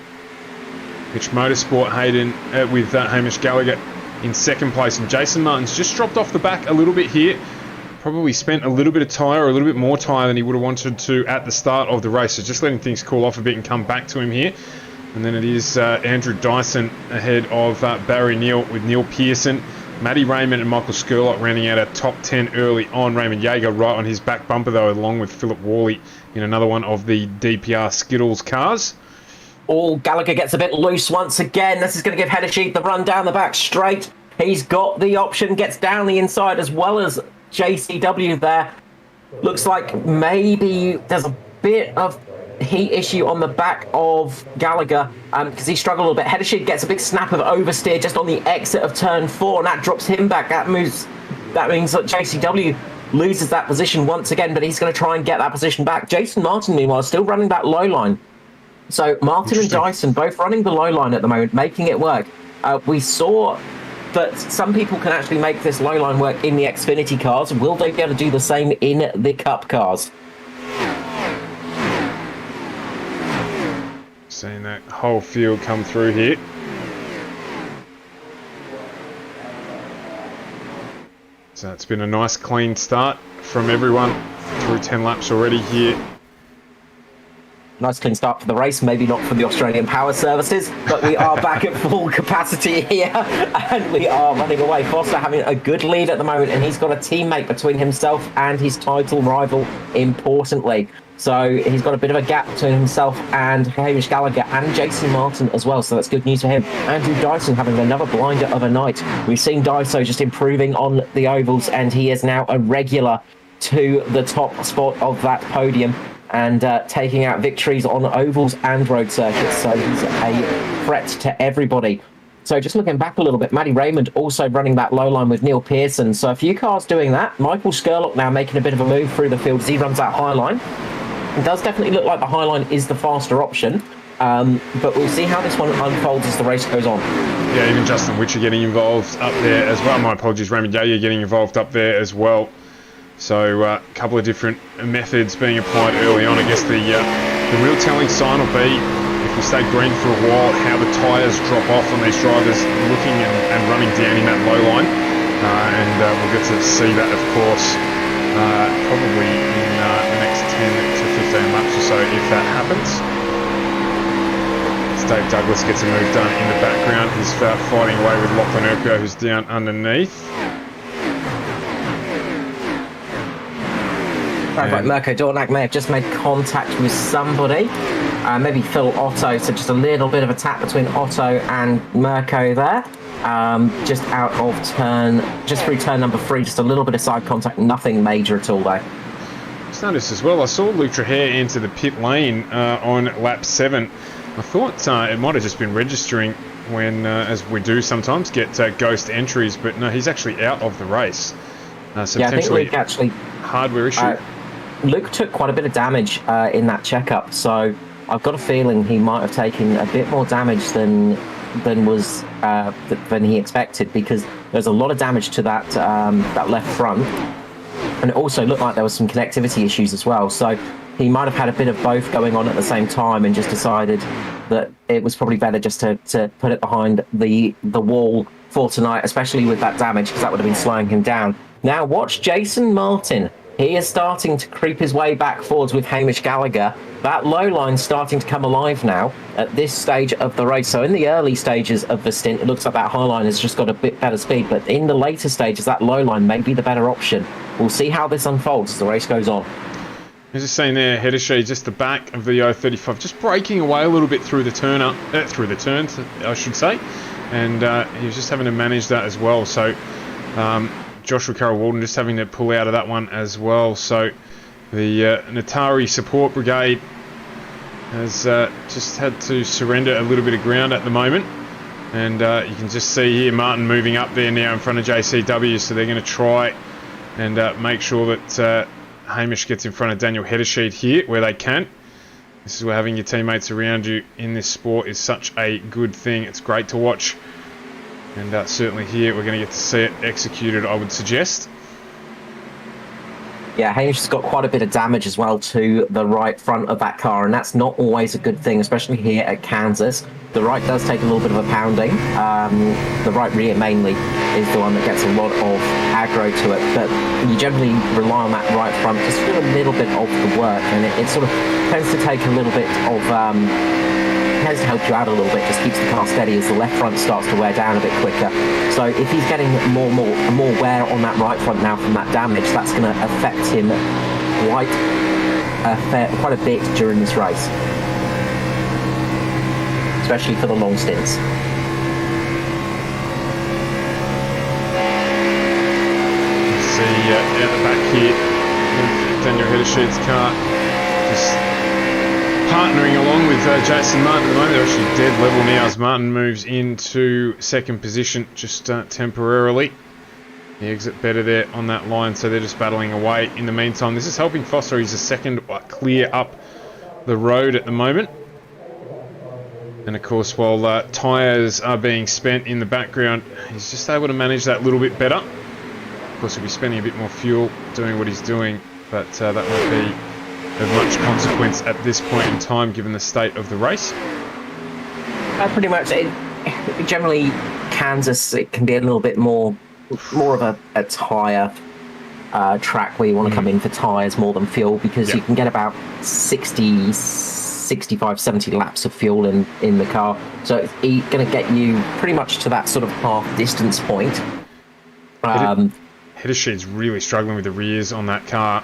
Mitch Motorsport Hayden with Hamish Gallagher in second place, and Jason Martin's just dropped off the back a little bit here. Probably spent a little bit of tyre, or a little bit more tyre than he would have wanted to at the start of the race, so just letting things cool off a bit and come back to him here. And then it is Andrew Dyson ahead of Barry Neal, with Neil Pearson, Matty Raymond and Michael Skurlock rounding out our top 10 early on. Raymond Yeager right on his back bumper though, along with Philip Worley in another one of the DPR Skittles cars. Gallagher gets a bit loose once again. This is going to give Heddersheed the run down the back straight. He's got the option, gets down the inside as well as JCW there. Looks like maybe there's a bit of heat issue on the back of Gallagher because he struggled a little bit. Heddersheed gets a big snap of oversteer just on the exit of turn 4, and that drops him back. That means that JCW loses that position once again, but he's going to try and get that position back. Jason Martin, meanwhile, is still running that low line. So Martin and Dyson both running the low line at the moment, making it work. We saw that some people can actually make this low line work in the Xfinity cars. Will they be able to do the same in the Cup cars? Seeing that whole field come through here. So it's been a nice clean start from everyone through 10 laps already here. Nice clean start for the race, maybe not for the Australian Power Services, but we are back at full capacity here, and we are running away. Foster having a good lead at the moment, and he's got a teammate between himself and his title rival, importantly. So he's got a bit of a gap between himself and Hamish Gallagher and Jason Martin as well, so that's good news for him. Andrew Dyson having another blinder of a night. We've seen Dyson just improving on the ovals, and he is now a regular to the top spot of that podium, and taking out victories on ovals and road circuits. So he's a threat to everybody. So just looking back a little bit, Matty Raymond also running that low line with Neil Pearson. So a few cars doing that. Michael Skurlock now making a bit of a move through the field as he runs that high line. It does definitely look like the high line is the faster option. But we'll see how this one unfolds as the race goes on. Yeah, even Justin Witcher getting involved up there as well. My apologies, Raymond Yeager getting involved up there as well. So a couple of different methods being applied early on. I guess the real telling sign will be, if we stay green for a while, how the tyres drop off on these drivers looking and running down in that low line. And we'll get to see that, of course, probably in the next 10 to 15 laps or so, if that happens. Dave Douglas gets a move done in the background. He's fighting away with Lachlan Urquhart, who's down underneath. Right, Mirko Dornak may have just made contact with somebody. maybe Phil Otto, so just a little bit of a tap between Otto and Mirko there. Just out of turn, just through turn number 3, just a little bit of side contact, nothing major at all though. Just noticed as well, I saw Luke Trahair enter the pit lane on lap 7. I thought it might have just been registering when, as we do sometimes, get ghost entries, but no, he's actually out of the race. So yeah, I think potentially Luke actually... hardware issue. Luke took quite a bit of damage in that checkup, so I've got a feeling he might have taken a bit more damage than he expected, because there's a lot of damage to that that left front, and it also looked like there was some connectivity issues as well. So he might have had a bit of both going on at the same time, and just decided that it was probably better just to put it behind the wall for tonight, especially with that damage, because that would have been slowing him down. Now watch Jason Martin. He is starting to creep his way back forwards with Hamish Gallagher. That low line's starting to come alive now at this stage of the race. So in the early stages of the stint, it looks like that high line has just got a bit better speed. But in the later stages, that low line may be the better option. We'll see how this unfolds as the race goes on. As you're seeing there, Hedishi, just the back of the 035, just breaking away a little bit through the turns, I should say. And he was just having to manage that as well. So Joshua Carroll-Walden just having to pull out of that one as well. So the Natari support brigade has just had to surrender a little bit of ground at the moment. And you can just see here Martin moving up there now in front of JCW. So they're going to try and make sure that Hamish gets in front of Daniel Hedishi here where they can. This is where having your teammates around you in this sport is such a good thing. It's great to watch. And certainly here we're going to get to see it executed, I would suggest. Yeah, Hamish has got quite a bit of damage as well to the right front of that car, and that's not always a good thing, especially here at Kansas. The right does take a little bit of a pounding. The right rear mainly is the one that gets a lot of aggro to it, but you generally rely on that right front just for a little bit of the work, and it sort of tends to take a little bit of... tends to help you out a little bit, just keeps the car steady as the left front starts to wear down a bit quicker. So if he's getting more wear on that right front now from that damage, that's going to affect him quite a bit during this race, especially for the long stints. See out the back here, Daniel Hedeshead's car just partnering along with Jason Martin at the moment. They're actually dead level now as Martin moves into second position just temporarily. The exit better there on that line, so they're just battling away. In the meantime, this is helping Foster. He's a second clear up the road at the moment. And of course, while tyres are being spent in the background, he's just able to manage that a little bit better. Of course, he'll be spending a bit more fuel doing what he's doing, but that won't be of much consequence at this point in time, given the state of the race. Pretty much. Generally, Kansas, it can be a little bit more of a tyre track where you want to come in for tyres more than fuel, because you can get about 60, 65, 70 laps of fuel in the car. So it's going to get you pretty much to that sort of half distance point. Hedeshead's really struggling with the rears on that car.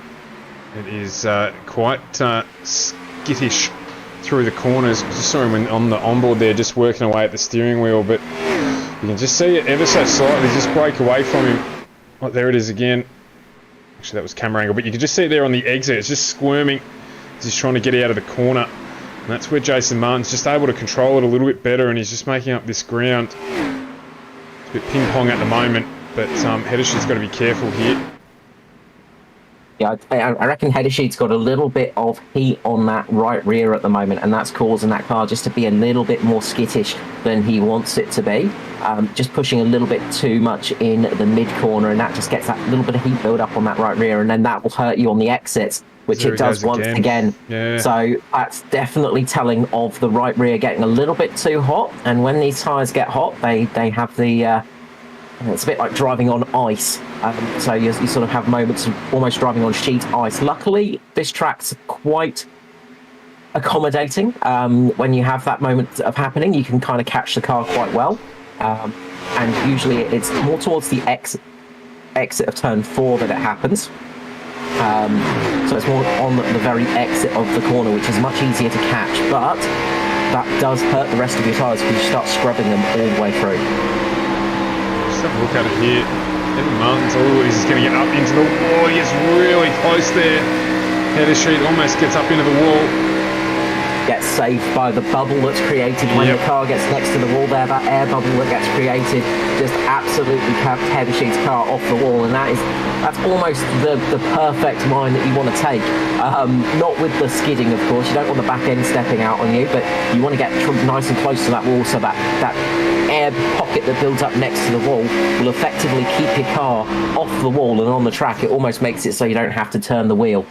It is quite skittish through the corners. I just saw him on the onboard there, just working away at the steering wheel, but you can just see it ever so slightly just break away from him. Oh, there it is again. Actually, that was camera angle, but you can just see it there on the exit. It's just squirming as he's trying to get out of the corner. And that's where Jason Martin's just able to control it a little bit better, and he's just making up this ground. It's a bit ping-pong at the moment, but Hedeshead's got to be careful here. Yeah, I reckon Hedeshead's got a little bit of heat on that right rear at the moment, and that's causing that car just to be a little bit more skittish than he wants it to be. Just pushing a little bit too much in the mid-corner, and that just gets that little bit of heat build up on that right rear, and then that will hurt you on the exits, which it does once again. Yeah. So that's definitely telling of the right rear getting a little bit too hot, and when these tyres get hot, they have the... it's a bit like driving on ice. So you sort of have moments of almost driving on sheet ice. Luckily, this track's quite accommodating. When you have that moment of happening, you can kind of catch the car quite well. And usually it's more towards the exit of turn 4 that it happens. So it's more on the very exit of the corner, which is much easier to catch, but that does hurt the rest of your tyres because you start scrubbing them all the way through. Just have a look at it here. Evan Martin's, he's just going to get up into the wall. He gets really close there. Header sheet almost gets up into the wall. Gets saved by the bubble that's created when the car gets next to the wall there. That air bubble that gets created just absolutely kept Header sheet's car off the wall, and that's almost the perfect line that you want to take. Not with the skidding, of course. You don't want the back end stepping out on you, but you want to get nice and close to that wall so that air pocket that builds up next to the wall will effectively keep your car off the wall and on the track. It almost makes it so you don't have to turn the wheel.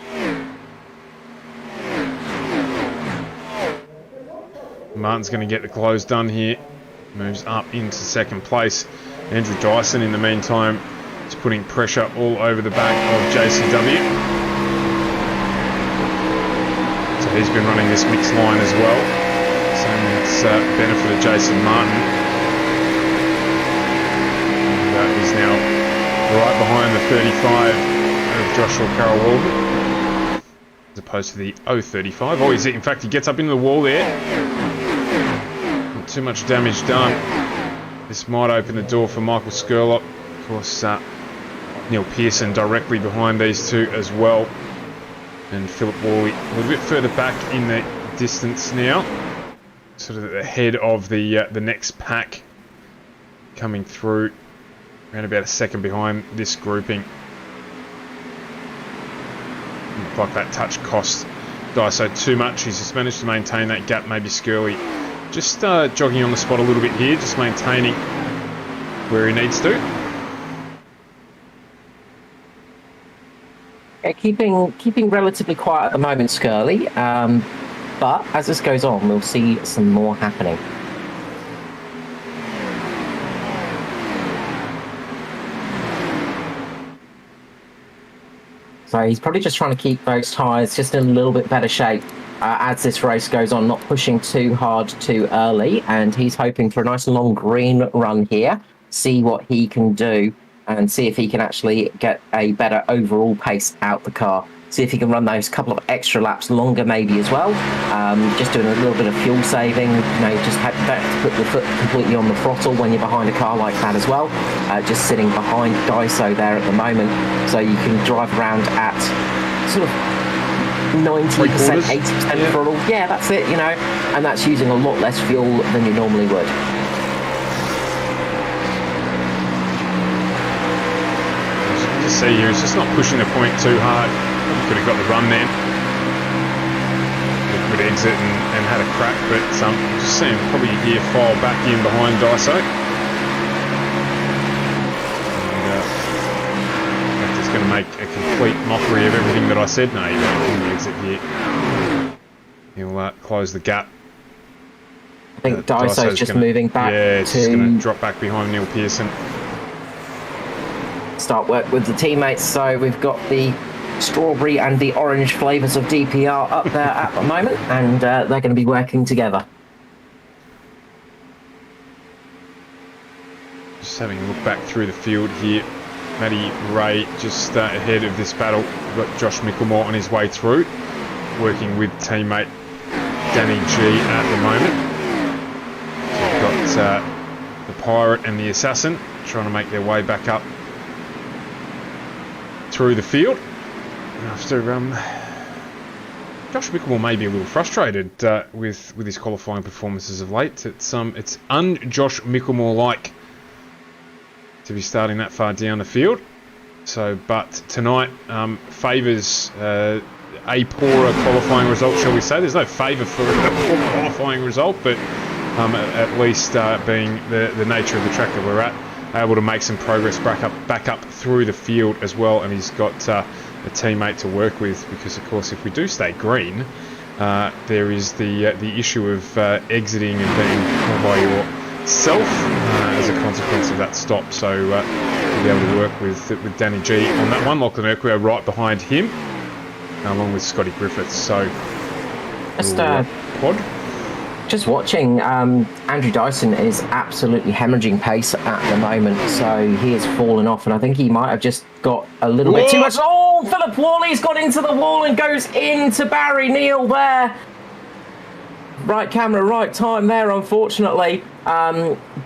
Martin's going to get the close done here. Moves up into second place. Andrew Dyson, in the meantime, is putting pressure all over the back of JCW. So he's been running this mixed line as well. So it's benefited Jason Martin. And he's now right behind the 35 of Joshua Carroll-Walden, as opposed to the 035. Oh, in fact, he gets up into the wall there. Not too much damage done. This might open the door for Michael Skurlock. Of course, Neil Pearson directly behind these two as well. And Philip Worley a little bit further back in the distance now. Sort of at the head of the next pack coming through. Around about a second behind this grouping. Looks like that touch cost Daiso too much. He's just managed to maintain that gap. Maybe Skirley just jogging on the spot a little bit here, just maintaining where he needs to. Yeah, keeping relatively quiet at the moment, Skirley. But as this goes on, we'll see some more happening. So he's probably just trying to keep those tyres just in a little bit better shape as this race goes on, not pushing too hard too early. And he's hoping for a nice long green run here, see what he can do and see if he can actually get a better overall pace out the car. See if he can run those couple of extra laps longer maybe as well. Just doing a little bit of fuel saving. Just have to put the foot completely on the throttle when you're behind a car like that as well. Just sitting behind Daiso there at the moment. So you can drive around at sort of 90%, 80% throttle. Yeah, that's it, and that's using a lot less fuel than you normally would. See here, he's just not pushing the point too hard. Could have got the run then. Good exit and had a crack, but just seeing probably a gear file back in behind Daiso. And he's going to make a complete mockery of everything that I said. No, he won't in the exit here. He'll close the gap. I think Daiso's just moving back. Yeah, it's just going to drop back behind Neil Pearson. Start work with the teammates. So we've got the strawberry and the orange flavours of DPR up there at the moment, and they're going to be working together. Just having a look back through the field here. Matty Ray just ahead of this battle. We've got Josh Micklemore on his way through, working with teammate Danny G at the moment. So we've got the Pirate and the Assassin trying to make their way back up through the field. After Josh Micklemore may be a little frustrated with his qualifying performances of late. It's un-Josh Micklemore-like to be starting that far down the field. So, but tonight favours a poorer qualifying result, shall we say? There's no favour for a poor qualifying result, but at least being the nature of the track that we're at, able to make some progress back up through the field as well, and he's got a teammate to work with, because of course if we do stay green, there is the issue of exiting and being by yourself as a consequence of that stop. So we'll be able to work with Danny G on that one. Lachlan Urquhart right behind him, along with Scotty Griffiths. So just quad. just watching, Andrew Dyson is absolutely hemorrhaging pace at the moment, so he is falling off, and I think he might have just got a little bit too much. Oh, Philip Worley's got into the wall and goes into Barry Neal there. Right camera, right time there, unfortunately.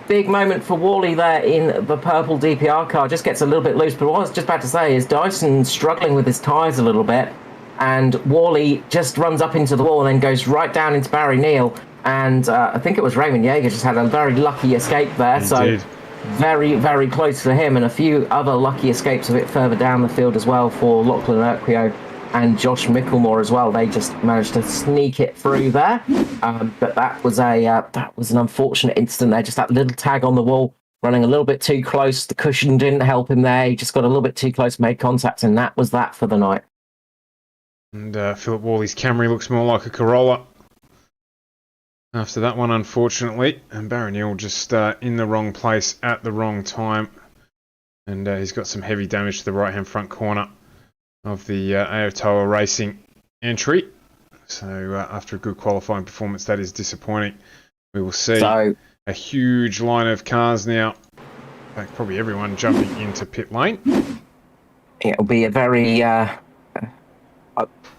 Big moment for Worley there in the purple DPR car. Just gets a little bit loose, but what I was just about to say is Dyson struggling with his tyres a little bit, and Worley just runs up into the wall and then goes right down into Barry Neal. And I think it was Raymond Yeager just had a very lucky escape there. So very, very close to him, and a few other lucky escapes a bit further down the field as well for Lachlan Urquio and Josh Micklemore as well. They just managed to sneak it through there. But that was an unfortunate incident there. Just that little tag on the wall, running a little bit too close. The cushion didn't help him there. He just got a little bit too close, made contact, and that was that for the night. And Philip Worley's Camry looks more like a Corolla after that one, unfortunately. And Barry Neal just in the wrong place at the wrong time. And he's got some heavy damage to the right-hand front corner of the Aotoa Racing entry. So after a good qualifying performance, that is disappointing. We will see a huge line of cars now. In fact, probably everyone jumping into pit lane. It'll be a very...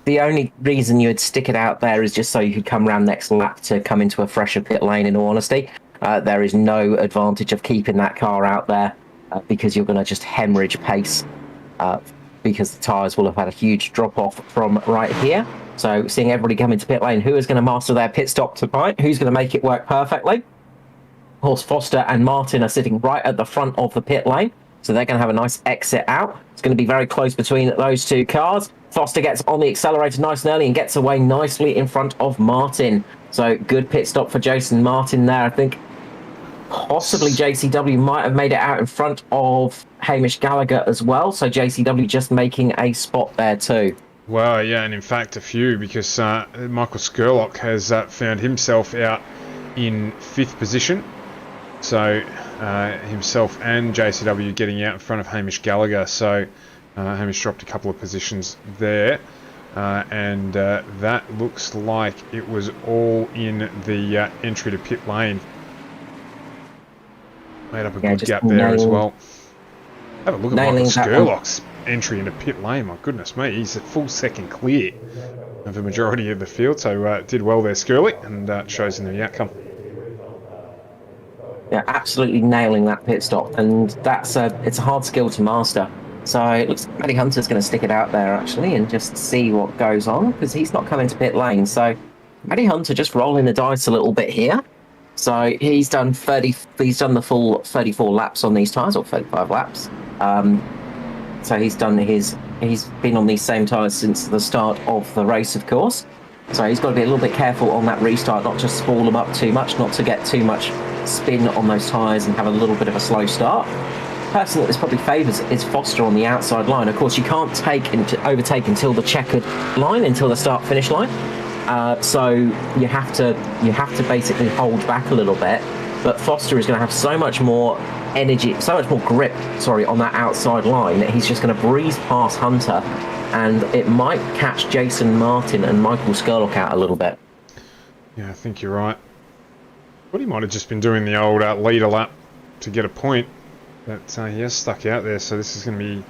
the only reason you would stick it out there is just so you could come around next lap to come into a fresher pit lane, in all honesty. There is no advantage of keeping that car out there because you're going to just hemorrhage pace because the tyres will have had a huge drop-off from right here. So seeing everybody come into pit lane, who is going to master their pit stop tonight? Who's going to make it work perfectly? Of course, Foster and Martin are sitting right at the front of the pit lane, so they're going to have a nice exit out. It's going to be very close between those two cars. Foster gets on the accelerator nice and early and gets away nicely in front of Martin. So good pit stop for Jason Martin there. I think possibly JCW might have made it out in front of Hamish Gallagher as well. So JCW just making a spot there too. Well, yeah, and in fact a few, because Michael Skurlock has found himself out in 5th position. So himself and JCW getting out in front of Hamish Gallagher. So Hamish dropped a couple of positions there. And that looks like it was all in the entry to pit lane. Made up a good gap there as well. Have a look at Michael Skurlock's entry into pit lane. My goodness me, he's a full second clear of the majority of the field. So did well there, Skurlock, and shows in the outcome. Yeah, absolutely nailing that pit stop, and it's a hard skill to master. So it looks like Matty Hunter's going to stick it out there actually and just see what goes on, because he's not coming to pit lane. So Matty Hunter just rolling the dice a little bit here. So he's done the full 34 laps on these tyres, or 35 laps. So he's been on these same tyres since the start of the race, of course. So he's got to be a little bit careful on that restart, not just spool them up too much, not to get too much spin on those tyres and have a little bit of a slow start. The person that this probably favours is Foster on the outside line. Of course, you can't overtake until the checkered line, until the start-finish line. So you have to basically hold back a little bit. But Foster is going to have so much more energy, so much more grip, on that outside line that he's just going to breeze past Hunter, and it might catch Jason Martin and Michael Skurlock out a little bit. Yeah, I think you're right. But he might have just been doing the old leader lap to get a point, but he has stuck out there, so this is going to be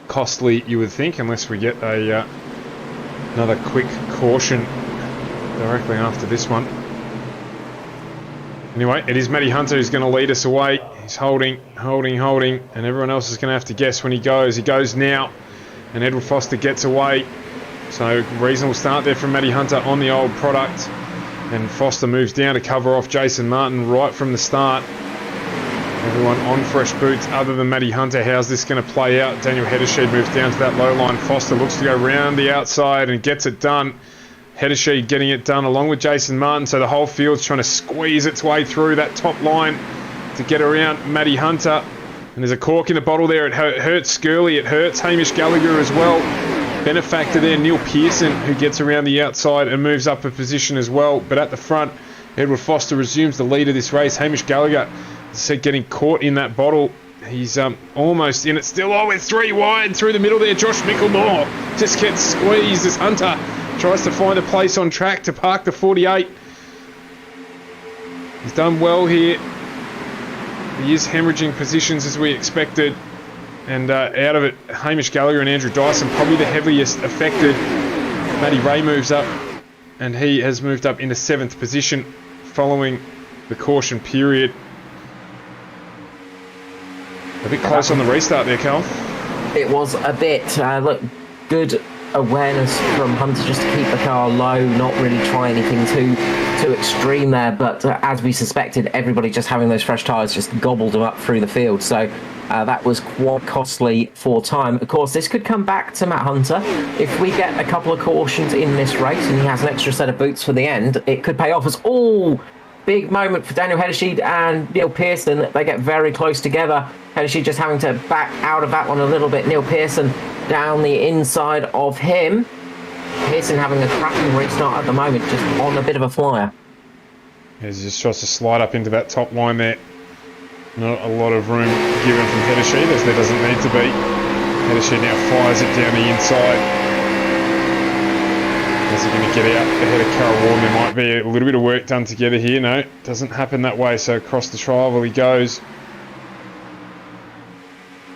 costly, you would think, unless we get another quick caution directly after this one. Anyway, it is Matty Hunter who's going to lead us away. He's holding, and everyone else is going to have to guess when he goes. He goes now, and Edward Foster gets away. So reasonable start there from Matty Hunter on the old product. And Foster moves down to cover off Jason Martin right from the start. Everyone on fresh boots other than Matty Hunter. How's this going to play out? Daniel Hedersheed moves down to that low line. Foster looks to go round the outside and gets it done. Hedersheed getting it done along with Jason Martin. So the whole field's trying to squeeze its way through that top line to get around Matty Hunter. And there's a cork in the bottle there. It hurts Skirley. It hurts Hamish Gallagher as well. Benefactor there, Neil Pearson, who gets around the outside and moves up a position as well. But at the front, Edward Foster resumes the lead of this race. Hamish Gallagher, as I said, getting caught in that bottle. He's almost in it still. Oh, we're 3 wide through the middle there. Josh Micklemore just gets squeezed as Hunter tries to find a place on track to park the 48. He's done well here. He is hemorrhaging positions as we expected. And out of it, Hamish Gallagher and Andrew Dyson, probably the heaviest affected. Matty Ray moves up, and he has moved up into 7th position following the caution period. A bit close on the restart there, Carl. It was a bit. Look, good awareness from Hunter just to keep the car low, not really try anything too extreme there. But as we suspected, everybody just having those fresh tyres just gobbled them up through the field. So that was quite costly for time. Of course, this could come back to Matt Hunter. If we get a couple of cautions in this race and he has an extra set of boots for the end, it could pay off as big moment for Daniel Hedersheed and Neil Pearson. They get very close together. Hedersheed just having to back out of that one a little bit. Neil Pearson down the inside of him. Pearson having a cracking restart at the moment, just on a bit of a flyer. He just tries to slide up into that top line there. Not a lot of room given from Hedersheed, as there doesn't need to be. Hedersheed now fires it down the inside. Is he going to get out ahead of Carol Warren? There might be a little bit of work done together here. No, it doesn't happen that way. So across the trial he goes.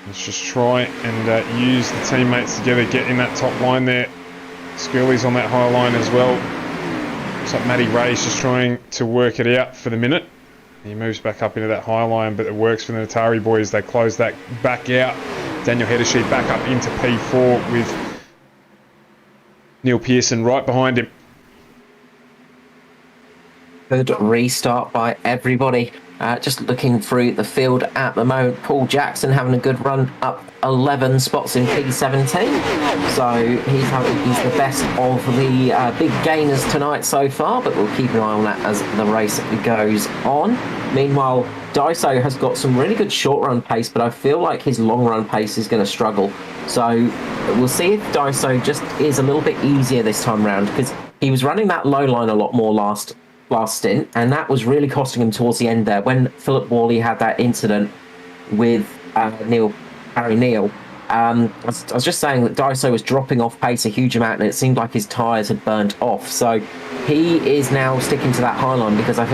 Let's just try and use the teammates together, get in that top line there. Skirley's on that high line as well. Looks like Matty Ray's just trying to work it out for the minute. He moves back up into that high line, but it works for the Natari boys. They close that back out. Daniel Hedersheed back up into P4 with Neil Pearson right behind him. Good restart by everybody. Just looking through the field at the moment. Paul Jackson having a good run, up 11 spots in P17. So he's the best of the big gainers tonight so far, but we'll keep an eye on that as the race goes on. Meanwhile, Daiso has got some really good short run pace, but I feel like his long run pace is going to struggle. So we'll see if Daiso just is a little bit easier this time round, because he was running that low line a lot more last stint, and that was really costing him towards the end there when Philip Worley had that incident with Harry Neal. I was just saying that Daiso was dropping off pace a huge amount, and it seemed like his tyres had burnt off. So he is now sticking to that high line, because I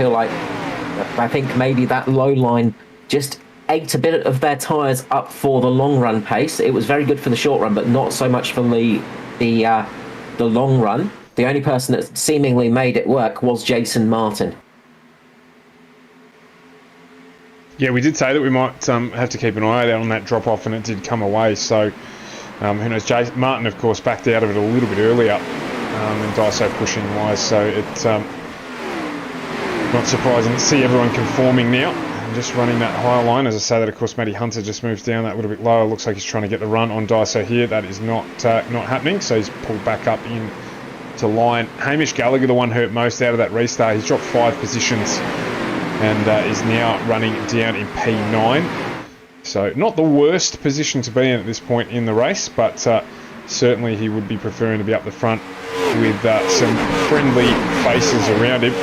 think maybe that low line just ate a bit of their tyres up for the long run pace. It was very good for the short run, but not so much for the long run. The only person that seemingly made it work was Jason Martin. Yeah, we did say that we might have to keep an eye out on that drop-off, and it did come away. So, who knows? Jason Martin, of course, backed out of it a little bit earlier, and Daiso pushing wise. So it's not surprising to see everyone conforming now and just running that higher line. As I say that, of course, Matty Hunter just moves down that little bit lower. Looks like he's trying to get the run on Daiso here. That is not happening. So he's pulled back up in to line. Hamish Gallagher, the one hurt most out of that restart. He's dropped 5 positions and is now running down in P9. So not the worst position to be in at this point in the race, but certainly he would be preferring to be up the front with some friendly faces around him.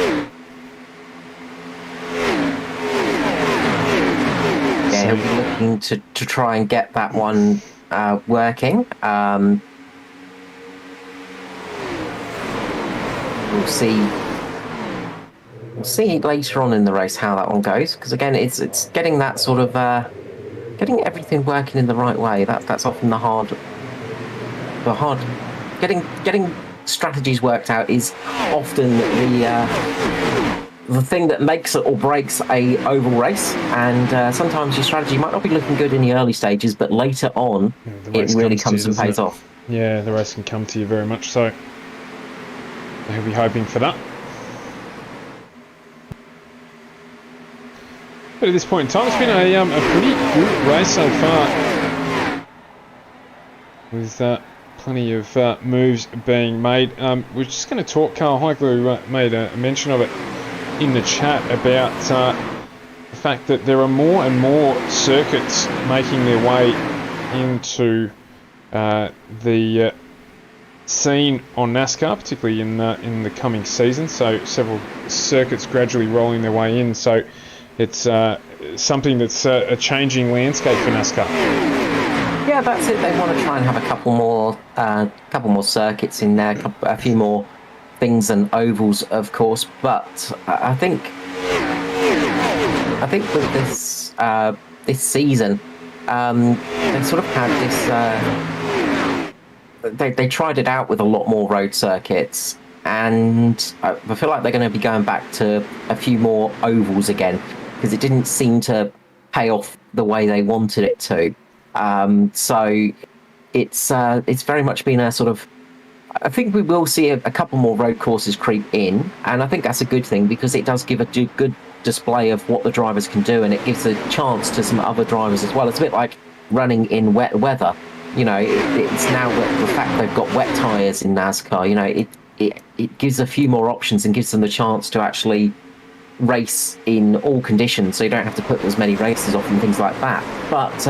Yeah, he'll be looking to try and get that one working. We'll see later on in the race how that one goes, because again, it's getting that sort of getting everything working in the right way. That's often the hard getting strategies worked out is often the thing that makes it or breaks a oval race. And sometimes your strategy might not be looking good in the early stages, but later on it really comes and pays off. Yeah, the race can come to you very much so. He'll be hoping for that. But at this point in time, it's been a pretty good race so far, with plenty of moves being made. We're just going to talk. Carl Heigler made a mention of it in the chat about the fact that there are more and more circuits making their way into the scene on NASCAR, particularly in the coming season. So several circuits gradually rolling their way in. So it's something that's a changing landscape for NASCAR. Yeah, that's it. They want to try and have a couple more circuits in there, a few more things than ovals, of course. But I think I think with this season, they sort of had this. They tried it out with a lot more road circuits, and I feel like they're going to be going back to a few more ovals again because it didn't seem to pay off the way they wanted it to. So it's very much been a sort of. I think we will see a couple more road courses creep in, and I think that's a good thing because it does give a good display of what the drivers can do, and it gives a chance to some other drivers as well. It's a bit like running in wet weather. You know, it's now the fact they've got wet tyres in NASCAR. You know, it gives a few more options and gives them the chance to actually race in all conditions, so you don't have to put as many races off and things like that. But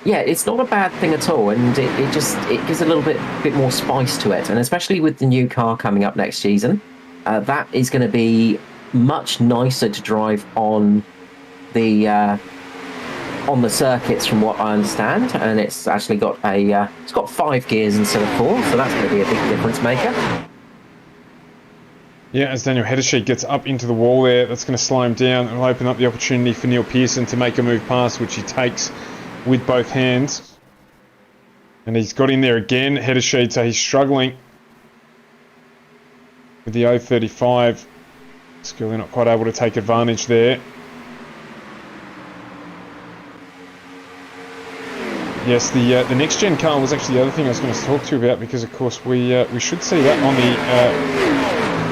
yeah, it's not a bad thing at all, and it gives a little bit more spice to it, and especially with the new car coming up next season, that is going to be much nicer to drive on the circuits, from what I understand, and it's actually got it's got 5 gears instead of 4, so that's going to be a big difference maker. Yeah, as Daniel Hedersheet gets up into the wall there, that's going to slow him down and open up the opportunity for Neil Pearson to make a move past, which he takes with both hands. And he's got in there again, Hedersheet, so he's struggling with the 035. Skirley not quite able to take advantage there. Yes, the next gen car was actually the other thing I was going to talk to you about, because of course we should see that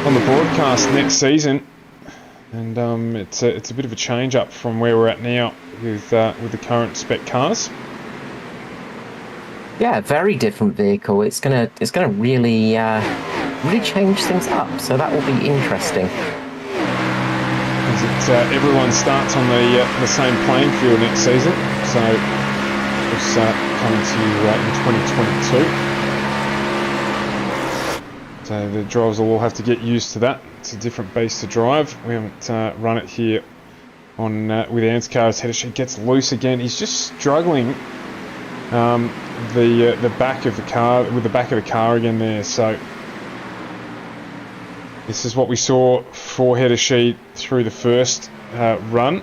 on the broadcast next season, and it's a bit of a change up from where we're at now with the current spec cars. Yeah, very different vehicle. It's gonna really change things up. So that will be interesting. Everyone starts on the same playing field next season, so it's coming to you in 2022. So the drivers will all have to get used to that. It's a different beast to drive. We haven't run it here on with ANZCAR. As Hedersheet gets loose again, he's just struggling the back of the car with the back of the car again there. So this is what we saw for Hedersheet through the first run,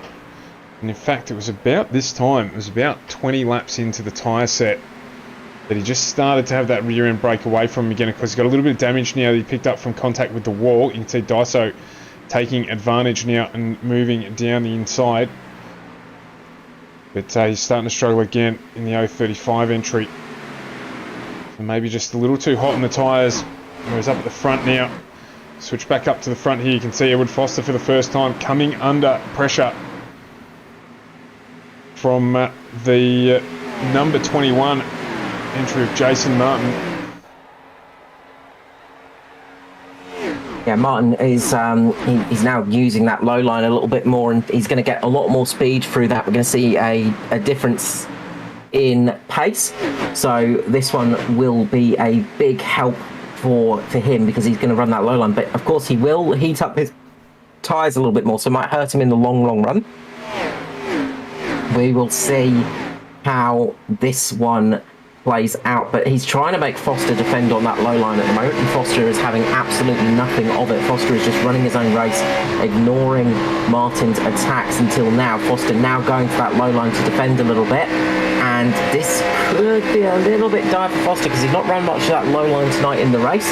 and in fact it was about this time. It was about 20 laps into the tyre set that he just started to have that rear end break away from him again. Of course, he's got a little bit of damage now that he picked up from contact with the wall. You can see Daiso taking advantage now and moving down the inside. But he's starting to struggle again in the 035 entry. So maybe just a little too hot on the tyres. He's up at the front now. Switch back up to the front here. You can see Edward Foster for the first time coming under pressure from the number 21 entry of Jason Martin. Yeah, Martin is he's now using that low line a little bit more, and he's going to get a lot more speed through that. We're going to see a difference in pace. So this one will be a big help for him, because he's going to run that low line. But of course he will heat up his tyres a little bit more, so it might hurt him in the long run. We will see how this one plays out, but he's trying to make Foster defend on that low line at the moment, and Foster is having absolutely nothing of it. Foster is just running his own race, ignoring Martin's attacks until now. Foster now going for that low line to defend a little bit, and this could be a little bit dire for Foster because he's not run much of that low line tonight in the race.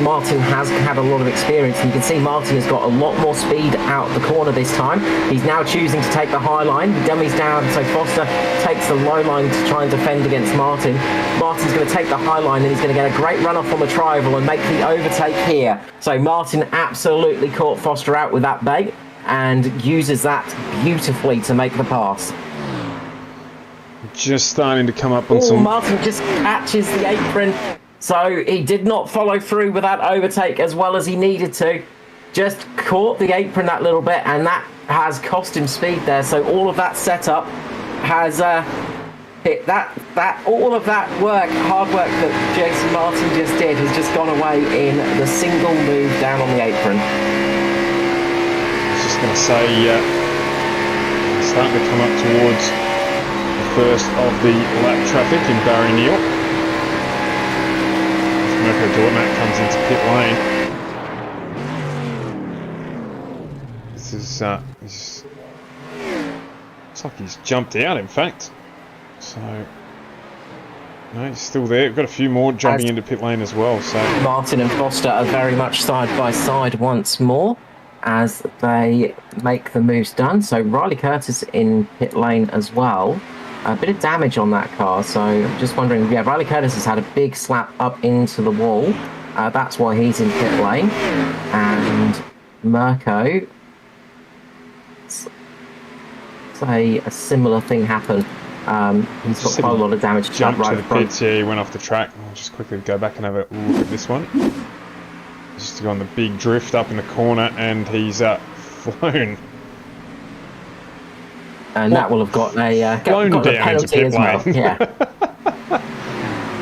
Martin has had a lot of experience, and you can see Martin has got a lot more speed out the corner this time. He's now choosing to take the high line. He dummies down, so Foster takes the low line to try and defend against Martin. Martin's going to take the high line, and he's going to get a great run off on the tri-oval and make the overtake here. So Martin absolutely caught Foster out with that bait and uses that beautifully to make the pass. Just starting to come up on some... Martin just catches the apron. So he did not follow through with that overtake as well as he needed to. Just caught the apron that little bit, and that has cost him speed there. So all of that setup has hit that all of that hard work that Jason Martin just did has just gone away in the single move down on the apron. I was just going to say, starting to come up towards the first of the lap traffic in Barry Neal. Mirko Dortmatt comes into pit lane. This is Looks like he's jumped out, in fact. So, no, he's still there. We've got a few more jumping into pit lane as well. So Martin and Foster are very much side by side once more as they make the moves done. So Riley Curtis in pit lane as well. A bit of damage on that car, so I'm just wondering, yeah, Riley Curtis has had a big slap up into the wall. That's why he's in pit lane. And Mirko, say a similar thing happened. He's got quite a lot of damage to that right front. Pits, yeah, he went off the track. I'll just quickly go back and have a look at this one. Just to go on the big drift up in the corner, and he's flown. And that will have got a penalty as well. Yeah.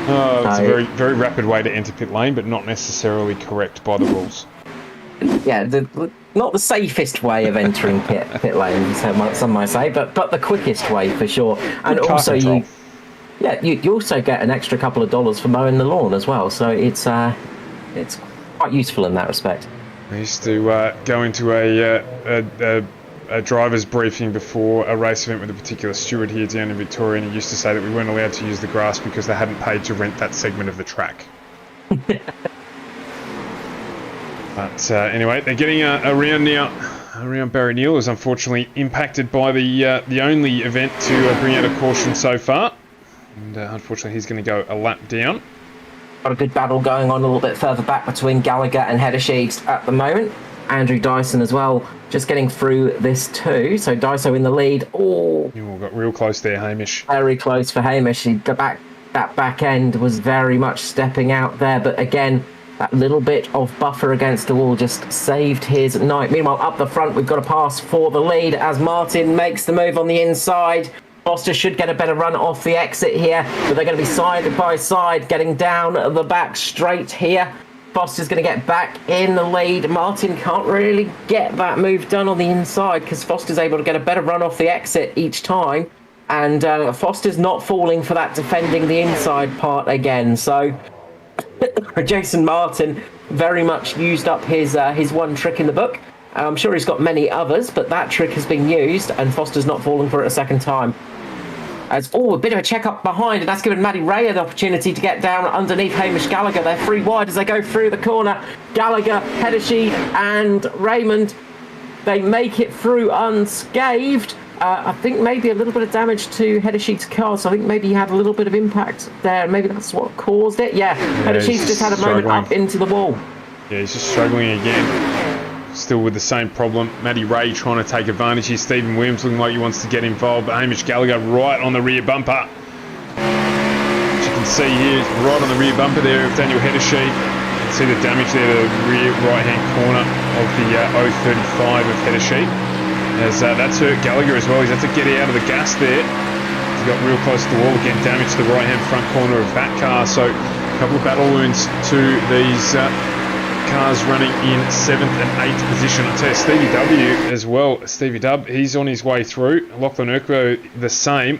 It's a very, very rapid way to enter pit lane, but not necessarily correct by the rules. Yeah, not the safest way of entering pit lane, some might say, but the quickest way for sure. And also you also get an extra couple of dollars for mowing the lawn as well. So it's quite useful in that respect. I used to go into a driver's briefing before a race event with a particular steward here down in Victoria, and he used to say that we weren't allowed to use the grass because they hadn't paid to rent that segment of the track. But anyway, they're getting around now. Around Barry Neal is unfortunately impacted by the only event to bring out a caution so far, and unfortunately he's going to go a lap down. Got a good battle going on a little bit further back between Gallagher and Heddersheed at the moment. Andrew Dyson as well, just getting through this too. So Dyson in the lead. Oh, you all got real close there, Hamish. Very that back end was very much stepping out there, but again, that little bit of buffer against the wall just saved his night. Meanwhile, up the front, we've got a pass for the lead as Martin makes the move on the inside. Foster should get a better run off the exit here, but they're going to be side by side, getting down the back straight here. Foster's going to get back in the lead. Martin can't really get that move done on the inside because Foster's able to get a better run off the exit each time. And Foster's not falling for that defending the inside part again. So Jason Martin very much used up his one trick in the book. I'm sure he's got many others, but that trick has been used and Foster's not falling for it a second time. As a bit of a check up behind, and that's given Matty Ray the opportunity to get down underneath Hamish Gallagher. They're free wide as they go through the corner. Gallagher, Heddersheed and Raymond, they make it through unscathed. I think maybe a little bit of damage to Heddersheed's car, so I think maybe he had a little bit of impact there. Maybe that's what caused it. Yeah, Heddersheed's just had a moment up into the wall. Yeah, he's just struggling again. Still with the same problem. Matty Ray trying to take advantage here. Stephen Williams looking like he wants to get involved, but Hamish Gallagher right on the rear bumper. As you can see here, right on the rear bumper there of Daniel Heddersheed. You can see the damage there to the rear right-hand corner of the 035 of Heddersheed. As that's hurt Gallagher as well. He's had to get out of the gas there. He's got real close to the wall again. Damage to the right-hand front corner of that car. So a couple of battle wounds to these cars running in 7th and 8th position. I tell you, Stevie W as well. Stevie Dub, he's on his way through. Lachlan Urquo the same.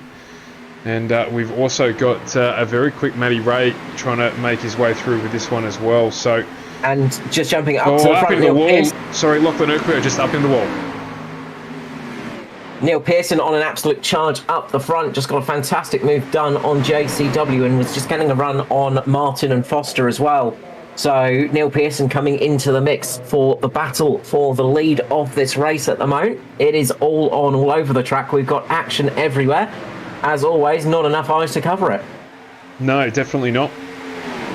And we've also got a very quick Matty Ray trying to make his way through with this one as well. So, and just jumping up to the front in the wall. Sorry, Lachlan Urquo just up in the wall. Neil Pearson on an absolute charge up the front. Just got a fantastic move done on JCW and was just getting a run on Martin and Foster as well. So Neil Pearson coming into the mix for the battle for the lead of this race at the moment. It is all on all over the track. We've got action everywhere. As always, not enough eyes to cover it. No, definitely not.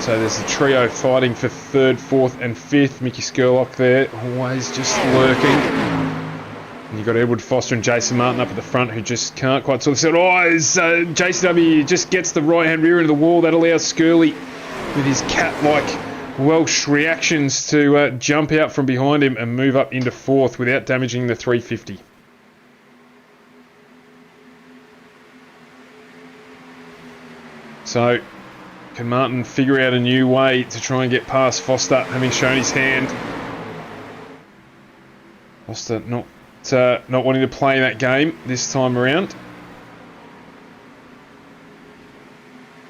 So there's a trio fighting for 3rd, 4th and 5th. Mickey Skurlock there, always just lurking. And you've got Edward Foster and Jason Martin up at the front who just can't quite sort of say, JCW just gets the right-hand rear into the wall. That allows Skirley with his cat-like Welsh reactions to jump out from behind him and move up into 4th without damaging the 350. So, can Martin figure out a new way to try and get past Foster, having shown his hand? Foster not wanting to play that game this time around.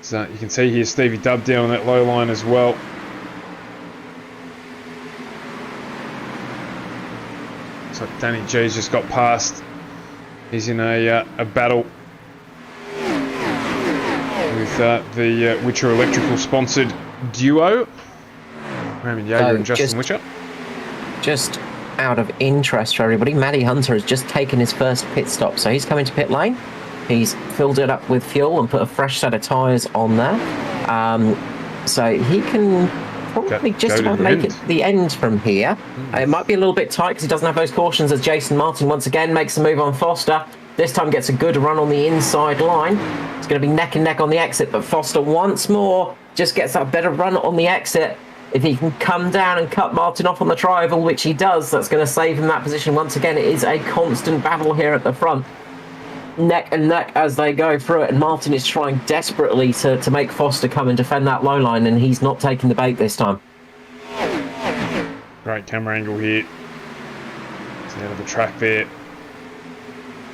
So you can see here Stevie Dub down on that low line as well. So Danny G's just got past He's in a battle with the Witcher Electrical sponsored duo, Raymond Yeager and Justin Witcher. Just out of interest for everybody, Matty Hunter has just taken his first pit stop, so he's coming to pit lane. He's filled it up with fuel and put a fresh set of tyres on there, so he can probably just about make it to the end from here. It might be a little bit tight because he doesn't have those cautions, as Jason Martin once again makes a move on Foster. This time gets a good run on the inside line. It's going to be neck and neck on the exit, but Foster once more just gets that better run on the exit. If he can come down and cut Martin off on the tri-oval, which he does, that's going to save him that position. Once again, it is a constant battle here at the front. Neck and neck as they go through it, and Martin is trying desperately to make Foster come and defend that low line, and he's not taking the bait this time. Great camera angle here. It's out of the track there.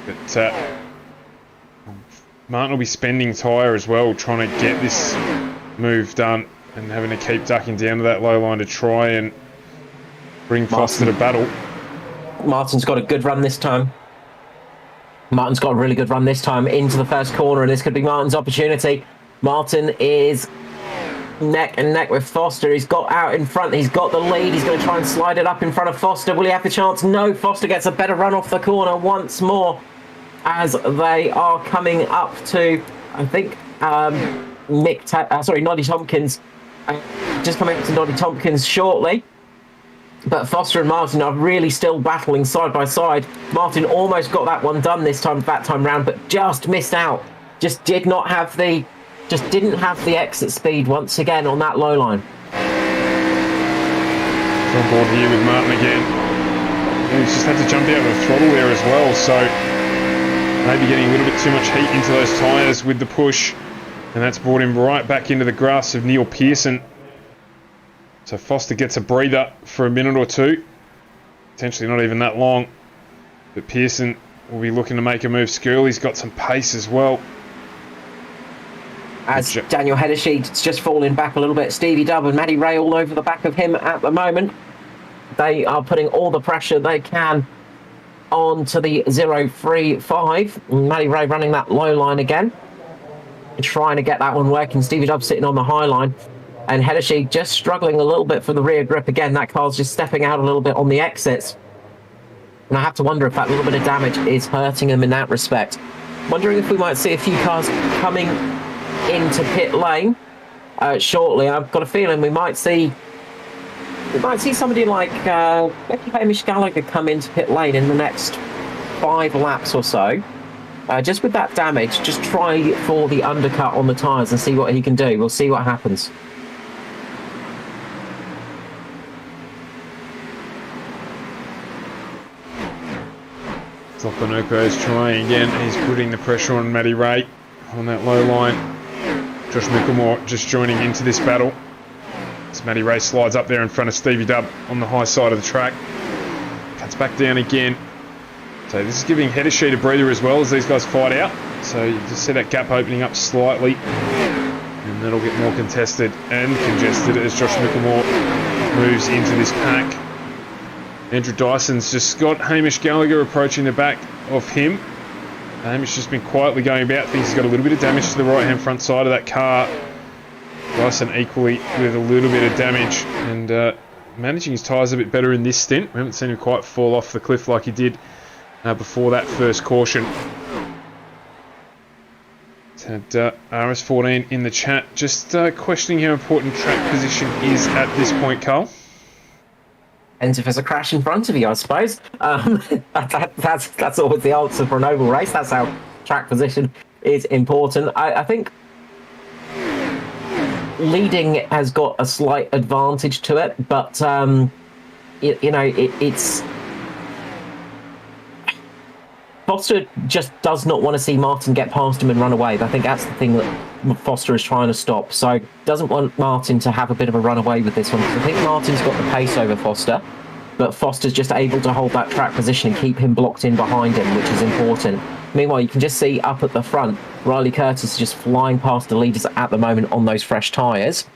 But Martin will be spending tyre as well, trying to get this move done and having to keep ducking down to that low line to try and bring Foster to battle. Martin's got a good run this time. Martin's got a really good run this time into the first corner, and this could be Martin's opportunity. Martin is neck and neck with Foster. He's got out in front. He's got the lead. He's going to try and slide it up in front of Foster. Will he have the chance? No. Foster gets a better run off the corner once more as they are coming up to, I think, Noddy Tompkins. Just coming up to Noddy Tompkins shortly. But Foster and Martin are really still battling side by side. Martin almost got that one done that time round, but just missed out. Just didn't have the exit speed once again on that low line. On board here with Martin again. And he's just had to jump out of the throttle there as well, so maybe getting a little bit too much heat into those tyres with the push. And that's brought him right back into the grasp of Neil Pearson. So Foster gets a breather for a minute or two. Potentially not even that long. But Pearson will be looking to make a move. Skirley's got some pace as well. As Daniel Hedershe's just falling back a little bit. Stevie Dubb and Matty Ray all over the back of him at the moment. They are putting all the pressure they can onto the 035. Matty Ray running that low line again, trying to get that one working. Stevie Dubb sitting on the high line, and Hedershe just struggling a little bit for the rear grip again. That car's just stepping out a little bit on the exits, and I have to wonder if that little bit of damage is hurting him in that respect. Wondering if we might see a few cars coming into pit lane shortly. I've got a feeling we might see somebody like Hamish Gallagher come into pit lane in the next 5 laps or so. Just with that damage, just try for the undercut on the tyres and see what he can do. We'll see what happens. Topanoka is trying again. He's putting the pressure on Matty Ray on that low line. Josh Micklemore just joining into this battle. As Matty Ray slides up there in front of Stevie Dubb on the high side of the track. Cuts back down again. So this is giving Hedershe a breather as well as these guys fight out. So you just see that gap opening up slightly. And that'll get more contested and congested as Josh Micklemore moves into this pack. Andrew Dyson's just got Hamish Gallagher approaching the back of him. Hamish just been quietly going about. Thinks he's got a little bit of damage to the right-hand front side of that car. Dyson equally with a little bit of damage and managing his tyres a bit better in this stint. We haven't seen him quite fall off the cliff like he did before that first caution. Had RS14 in the chat just questioning how important track position is at this point, Carl. And if there's a crash in front of you, I suppose. That's always the answer for an oval race. That's how track position is important. I think leading has got a slight advantage to it, but it's Foster just does not want to see Martin get past him and run away. I think that's the thing that Foster is trying to stop. So doesn't want Martin to have a bit of a runaway with this one. I think Martin's got the pace over Foster, but Foster's just able to hold that track position and keep him blocked in behind him, which is important. Meanwhile, you can just see up at the front, Riley Curtis is just flying past the leaders at the moment on those fresh tyres.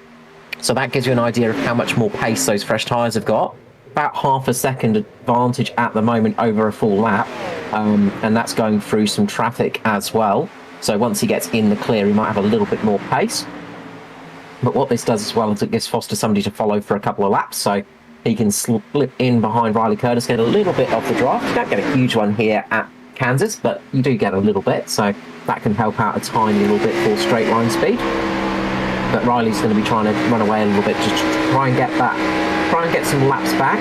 So that gives you an idea of how much more pace those fresh tyres have got. About half a second advantage at the moment over a full lap. and that's going through some traffic as well. So once he gets in the clear, he might have a little bit more pace. But what this does as well is it gives Foster somebody to follow for a couple of laps, so he can slip in behind Riley Curtis, get a little bit of the draft. You don't get a huge one here at Kansas, but you do get a little bit, so that can help out a tiny little bit for straight line speed. But Riley's going to be trying to run away a little bit, just try and get some laps back.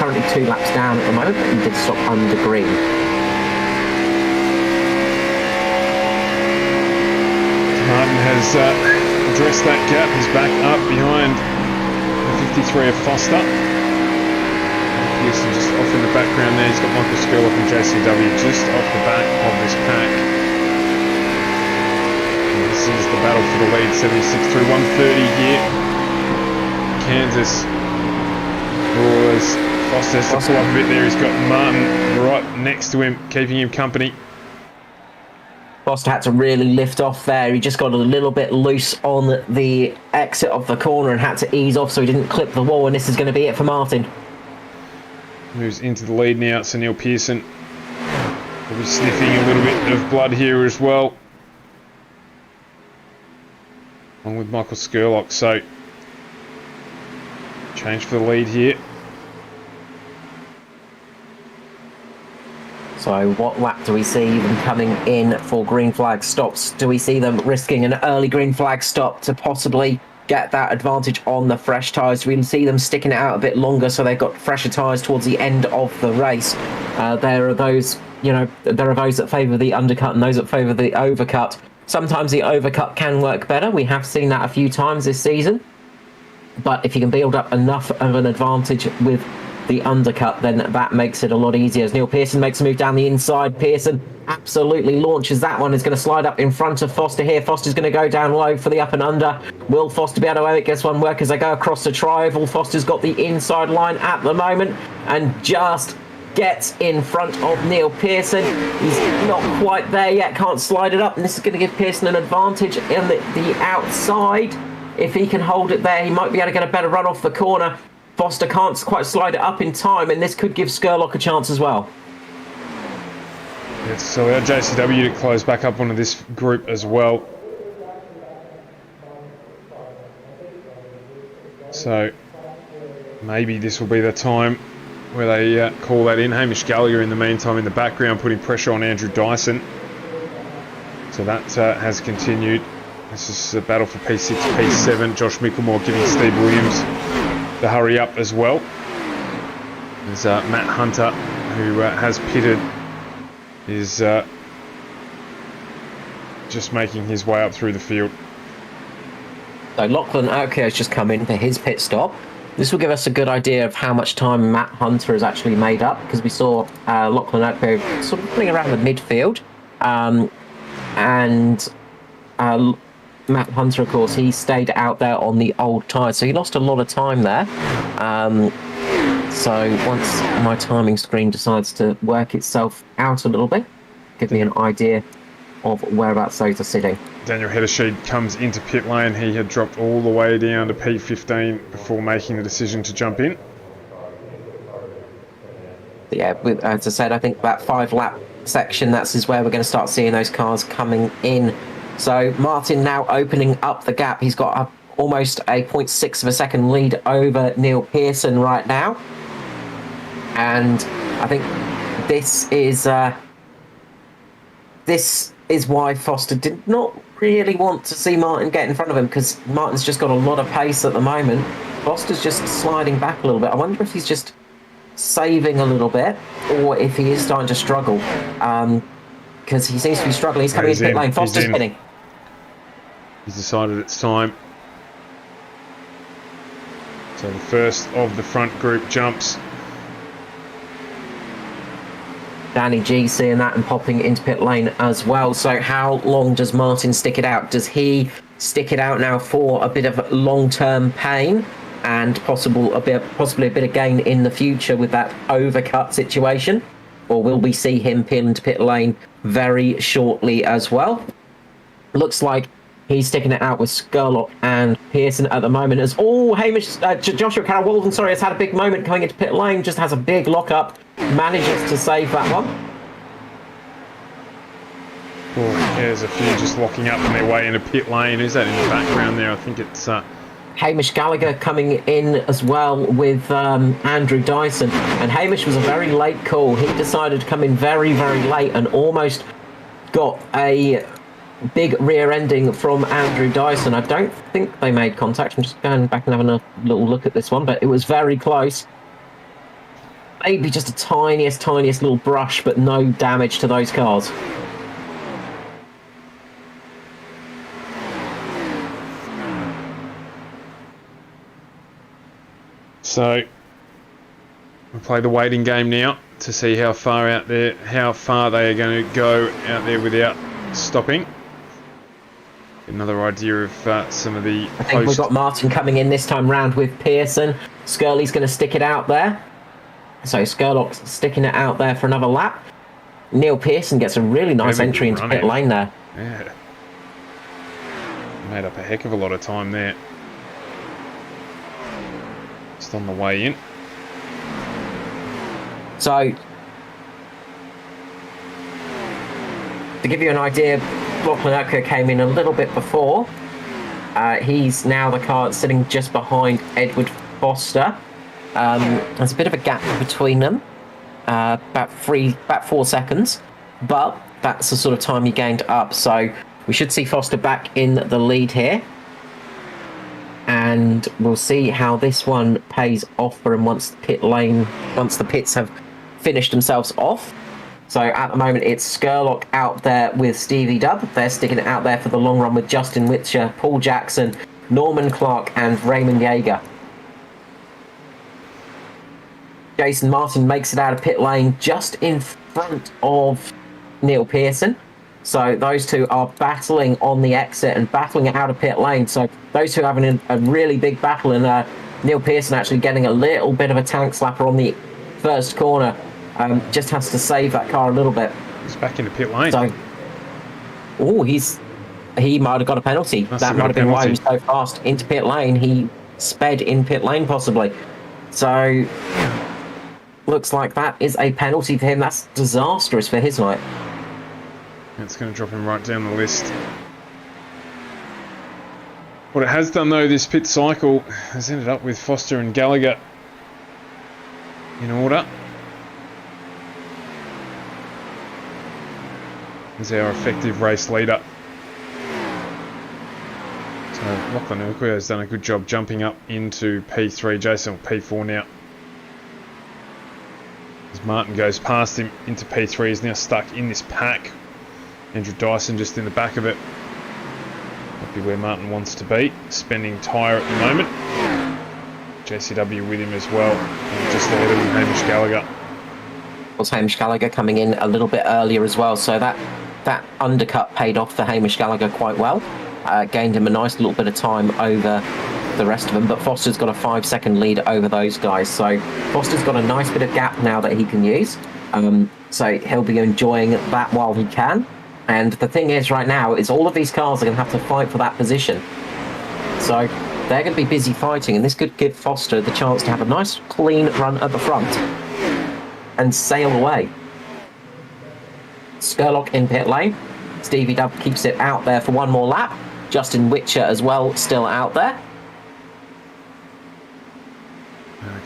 Currently 2 laps down at the moment, but he did stop under green. Martin has addressed that gap. He's back up behind the 53 of Foster. Pearson just off in the background there. He's got Michael Skurlock and JCW just off the back of this pack. And this is the battle for the lead, 76 through 130 here. Kansas. As Foster has to pull up a bit there. He's got Martin right next to him, keeping him company. Foster had to really lift off there. He just got a little bit loose on the exit of the corner and had to ease off so he didn't clip the wall, and this is going to be it for Martin. Moves into the lead now, so Neil Pearson will be sniffing a little bit of blood here as well, along with Michael Skurlock. So change for the lead here. So what lap do we see them coming in for green flag stops? Do we see them risking an early green flag stop to possibly get that advantage on the fresh tyres? We can see them sticking it out a bit longer so they've got fresher tyres towards the end of the race. There are those that favour the undercut and those that favour the overcut. Sometimes the overcut can work better. We have seen that a few times this season. But if you can build up enough of an advantage with the undercut, then that makes it a lot easier. As Neil Pearson makes a move down the inside, Pearson absolutely launches that one. Is going to slide up in front of Foster here. Foster's going to go down low for the up and under. Will Foster be able to make this one work as they go across the tri-oval? Foster's got the inside line at the moment and just gets in front of Neil Pearson. He's not quite there yet, can't slide it up, and this is going to give Pearson an advantage in the outside. If he can hold it there, he might be able to get a better run off the corner. Foster can't quite slide it up in time, and this could give Skurlock a chance as well. Yes, so our JCW to close back up onto this group as well. So maybe this will be the time where they call that in. Hamish Gallagher in the meantime in the background putting pressure on Andrew Dyson. So that has continued. This is a battle for P6, P7. Josh Micklemore giving Steve Williams the hurry up as well. There's Matt Hunter, who has pitted, is just making his way up through the field. So Lachlan Oakey has just come in for his pit stop. This will give us a good idea of how much time Matt Hunter has actually made up, because we saw Lachlan Oakey sort of running around the midfield. Matt Hunter, of course, he stayed out there on the old tyre, so he lost a lot of time there. So once my timing screen decides to work itself out a little bit, give me an idea of whereabouts those are sitting. Daniel Heddersheed comes into pit lane. He had dropped all the way down to P15 before making the decision to jump in. Yeah, as I said, I think that 5-lap section, is where we're going to start seeing those cars coming in. So Martin now opening up the gap. He's got almost a 0.6 of a second lead over Neil Pearson right now. And I think this is why Foster did not really want to see Martin get in front of him, because Martin's just got a lot of pace at the moment. Foster's just sliding back a little bit. I wonder if he's just saving a little bit or if he is starting to struggle, because he seems to be struggling. He's coming into pit lane. Foster's pinning. He's decided it's time. So the first of the front group jumps. Danny G seeing that and popping into pit lane as well. So how long does Martin stick it out? Does he stick it out now for a bit of long-term pain and possibly a bit of gain in the future with that overcut situation? Or will we see him peel into pit lane very shortly as well? Looks like he's sticking it out with Skurlock and Pearson at the moment. As Joshua Carroll-Walden, has had a big moment coming into pit lane, just has a big lock-up, manages to save that one. Oh, yeah, there's a few just locking up on their way into pit lane. Who's that in the background there? I think it's Hamish Gallagher coming in as well with Andrew Dyson. And Hamish was a very late call. He decided to come in very, very late and almost got a big rear ending from Andrew Dyson. I don't think they made contact. I'm just going back and having a little look at this one, but it was very close. Maybe just a tiniest little brush, but no damage to those cars. So we'll play the waiting game now to see how far they are going to go out there without stopping. Another idea of some of the I think we've got Martin coming in this time round with Pearson. Skirley's going to stick it out there. So Skurlock's sticking it out there for another lap. Neil Pearson gets a really nice entry into pit lane there. Yeah. Made up a heck of a lot of time there. Just on the way in. So, to give you an idea, Lachlan Urquhart came in a little bit before. He's now the car sitting just behind Edward Foster. There's a bit of a gap between them, about 4 seconds, but that's the sort of time he gained up. So we should see Foster back in the lead here. And we'll see how this one pays off for him once the pits have finished themselves off. So at the moment it's Skurlock out there with Stevie Dubb. They're sticking it out there for the long run with Justin Whitcher, Paul Jackson, Norman Clark and Raymond Yeager. Jason Martin makes it out of pit lane just in front of Neil Pearson. So those two are battling on the exit and battling it out of pit lane. So those two having a really big battle, and Neil Pearson actually getting a little bit of a tank slapper on the first corner. Just has to save that car a little bit. He's back into pit lane. So, he might have got a penalty. That might have been why he was so fast into pit lane. He sped in pit lane possibly. So looks like that is a penalty for him. That's disastrous for his night. It's going to drop him right down the list. What it has done though, this pit cycle has ended up with Foster and Gallagher in order. As our effective race leader. So Lachlan Urquhart has done a good job jumping up into P3, Jason P4 now. As Martin goes past him into P3, he's now stuck in this pack. Andrew Dyson just in the back of it. Might be where Martin wants to be. Spending tyre at the moment. JCW with him as well. And just ahead of him, Hamish Gallagher. Was Hamish Gallagher coming in a little bit earlier as well, so that undercut paid off for Hamish Gallagher quite well. Gained him a nice little bit of time over the rest of them, but Foster's got a 5-second lead over those guys, so Foster's got a nice bit of gap now that he can use. So he'll be enjoying that while he can. And the thing is right now is all of these cars are going to have to fight for that position. So they're going to be busy fighting, and this could give Foster the chance to have a nice clean run at the front and sail away. Skurlock in pit lane. Stevie Dubb keeps it out there for one more lap. Justin Whitcher as well, still out there.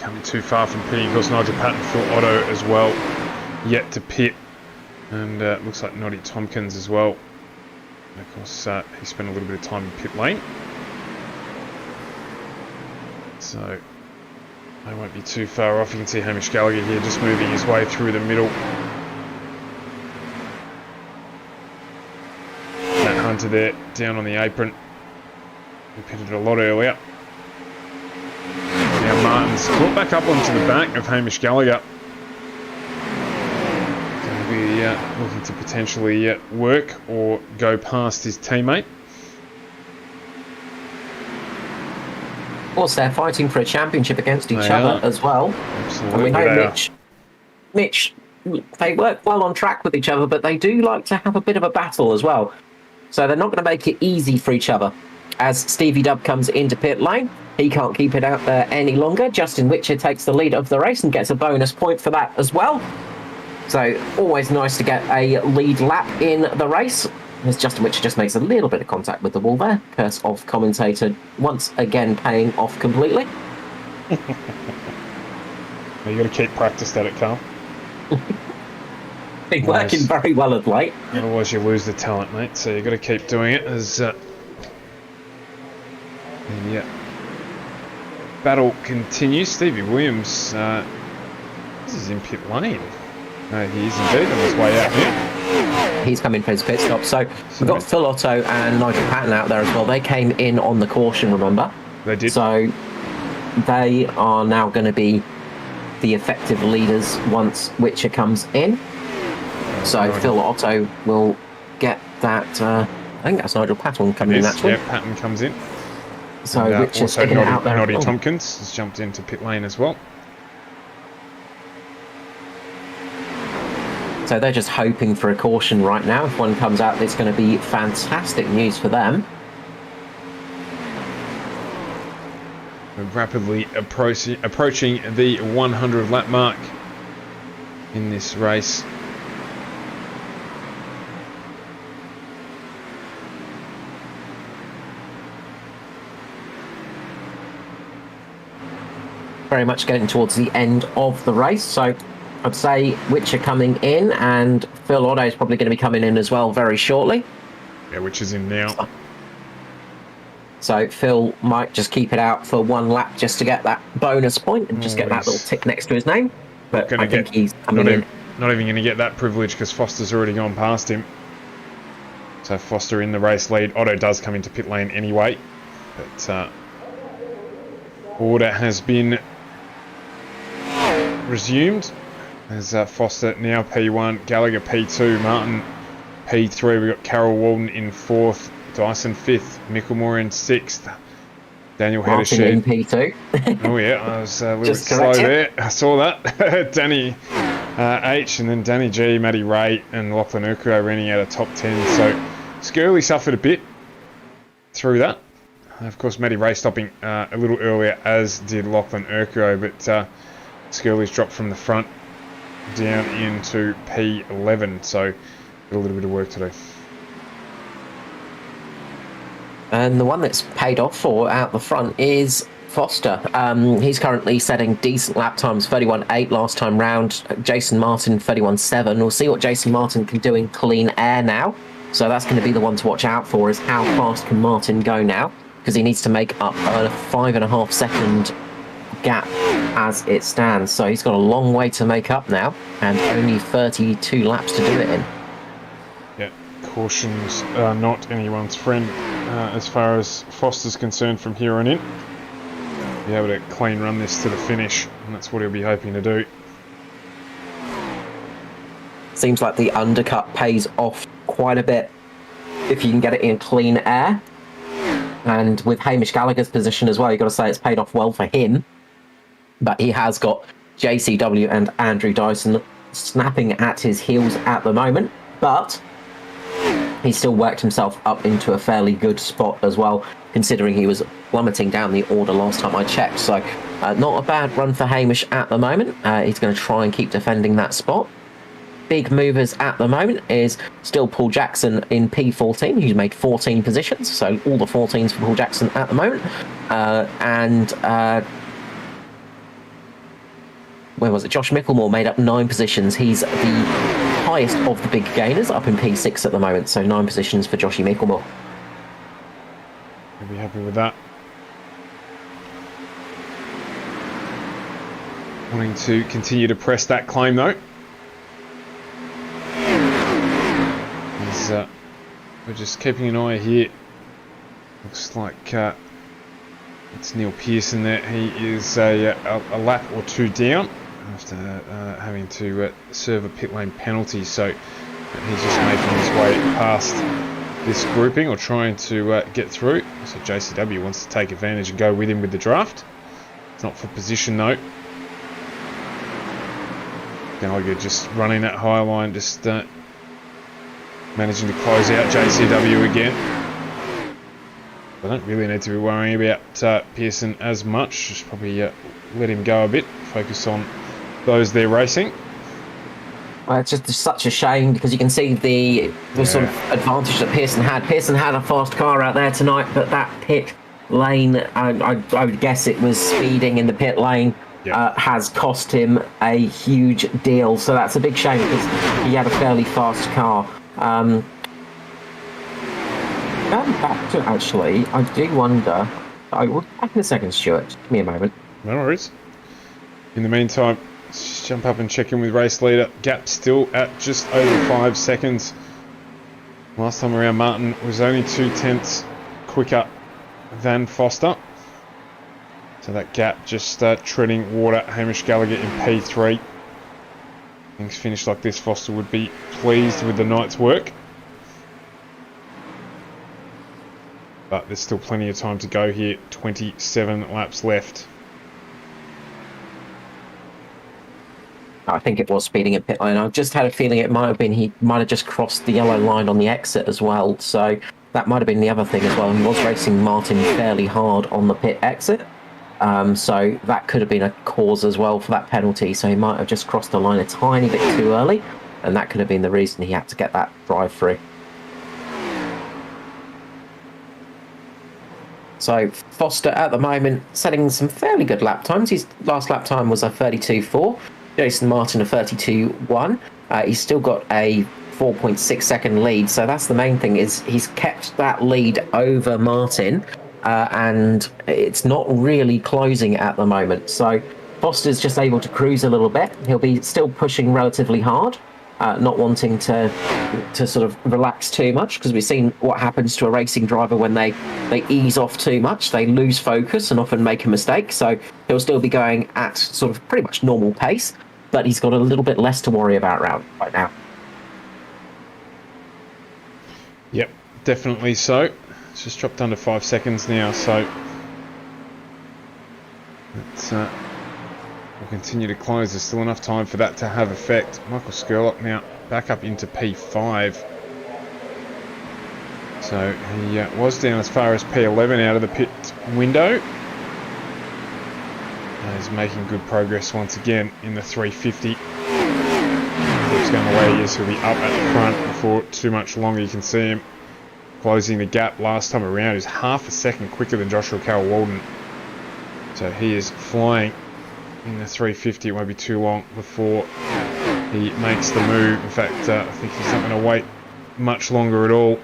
Can't be too far from pitting. Of course, Nigel Patton, Phil Otto as well, yet to pit. And looks like Noddy Tompkins as well. And of course, he spent a little bit of time in pit lane. So they won't be too far off. You can see Hamish Gallagher here just moving his way through the middle. Matt Hunter there, down on the apron. He pitted a lot earlier. Now Martin's caught back up onto the back of Hamish Gallagher. Going to be looking to potentially work or go past his teammate. Of course, they're fighting for a championship against each other as well. Absolutely, and we know Mitch, they work well on track with each other, but they do like to have a bit of a battle as well. So they're not going to make it easy for each other. As Stevie Dubb comes into pit lane, he can't keep it out there any longer. Justin Whitcher takes the lead of the race and gets a bonus point for that as well. So always nice to get a lead lap in the race. There's Justin Witcher just makes a little bit of contact with the wall there. Curse of commentator once again paying off completely. You got to keep practiced at it, Carl. Been working very well of late. Otherwise you lose the talent, mate. So you got to keep doing it as and yeah. Battle continues. Stevie Williams this is in pit lane. He is indeed on his way out here. He's coming for his pit stop. So we've got Phil Otto and Nigel Patton out there as well. They came in on the caution, remember? They did. So they are now going to be the effective leaders once Witcher comes in. So Phil Otto will get that. I think that's Nigel Patton coming in, actually. Yeah, Patton comes in. So And, Witcher's also sticking it out there. Noddy Tompkins has jumped into pit lane as well. So they're just hoping for a caution right now. If one comes out, it's going to be fantastic news for them. We're rapidly approaching the 100 lap mark in this race. Very much getting towards the end of the race. So I'd say Witcher coming in, and Phil Otto is probably going to be coming in as well very shortly. Yeah, which is in now. So Phil might just keep it out for one lap just to get that bonus point and just get that little tick next to his name. But I think he's coming in. Not even going to get that privilege because Foster's already gone past him. So Foster in the race lead. Otto does come into pit lane anyway. But order has been resumed. As Foster now P1, Gallagher P2, Martin P3. We've got Carol Walden in 4th, Dyson 5th, Micklemore in 6th, Daniel Martin Heddershed in P2. Oh yeah, I was a little bit slow there. I saw that. Danny H and then Danny G, Matty Ray and Lachlan Urquhart running out of top 10. So Skirley suffered a bit through that. Of course, Matty Ray stopping a little earlier, as did Lachlan Urquhart, but Skirley's dropped from the front down into P11, so got a little bit of work to do. And the one that's paid off for out the front is Foster. He's currently setting decent lap times, 31.8 last time round. Jason Martin, 31.7. We'll see what Jason Martin can do in clean air now. So that's going to be the one to watch out for, is how fast can Martin go now? Because he needs to make up a 5.5 second gap as it stands. So he's got a long way to make up now, and only 32 laps to do it in. Yeah, cautions are not anyone's friend as far as Foster's concerned from here on in. Be able to clean run this to the finish, and that's what he'll be hoping to do. Seems like the undercut pays off quite a bit if you can get it in clean air. And with Hamish Gallagher's position as well, you've got to say it's paid off well for him. But he has got JCW and Andrew Dyson snapping at his heels at the moment. But he's still worked himself up into a fairly good spot as well, considering he was plummeting down the order last time I checked. So not a bad run for Hamish at the moment. He's going to try and keep defending that spot. Big movers at the moment is still Paul Jackson in P14, who's made 14 positions. So all the 14s for Paul Jackson at the moment. Where was it? Josh Micklemore made up 9 positions. He's the highest of the big gainers, up in P6 at the moment. So 9 positions for Joshy Micklemore. You'll be happy with that. Wanting to continue to press that claim though. We're just keeping an eye here. Looks like it's Neil Pearson there. He is a lap or 2 down after having to serve a pit lane penalty. So he's just making his way past this grouping, or trying to get through. So JCW wants to take advantage and go with him with the draft. It's not for position though. Gallagher just running that high line, just managing to close out JCW again. I don't really need to be worrying about Pearson as much. Just probably let him go a bit. Focus on those they're racing. Well, it's just such a shame because you can see the sort of advantage that Pearson had. Pearson had a fast car out there tonight, but that pit lane, I would guess it was speeding in the pit lane, has cost him a huge deal. So that's a big shame because he had a fairly fast car. Going back to actually, I do wonder. I will back in a second, Stuart. Give me a moment. No worries. In the meantime, let's just jump up and check in with race leader. Gap still at just over 5 seconds. Last time around, Martin was only 2/10 quicker than Foster. So that gap just treading water. Hamish Gallagher in P3. Things finished like this, Foster would be pleased with the night's work. But there's still plenty of time to go here. 27 laps left. I think it was speeding in pit lane. I just had a feeling it might have been he might have just crossed the yellow line on the exit as well. So that might have been the other thing as well. He was racing Martin fairly hard on the pit exit. So that could have been a cause as well for that penalty. So he might have just crossed the line a tiny bit too early. And that could have been the reason he had to get that drive through. So Foster at the moment setting some fairly good lap times. His last lap time was a 32.4. Jason Martin a 32.1. He's still got a 4.6 second lead. So that's the main thing, is he's kept that lead over Martin. And it's not really closing at the moment. So Foster's just able to cruise a little bit. He'll be still pushing relatively hard. Not wanting to sort of relax too much, because we've seen what happens to a racing driver when they ease off too much. They lose focus and often make a mistake. So he'll still be going at sort of pretty much normal pace, but he's got a little bit less to worry about right now. Yep, definitely so. It's just dropped under 5 seconds now, so it's, we'll continue to close. There's still enough time for that to have effect. Michael Skurlock now back up into P5. So he was down as far as P11 out of the pit window. He's making good progress once again in the 350. Keeps going the way he is. He'll be up at the front before too much longer. You can see him closing the gap last time around. He's half a second quicker than Joshua Carroll-Walden. So he is flying in the 350. It won't be too long before he makes the move. In fact, I think he's not going to wait much longer at all.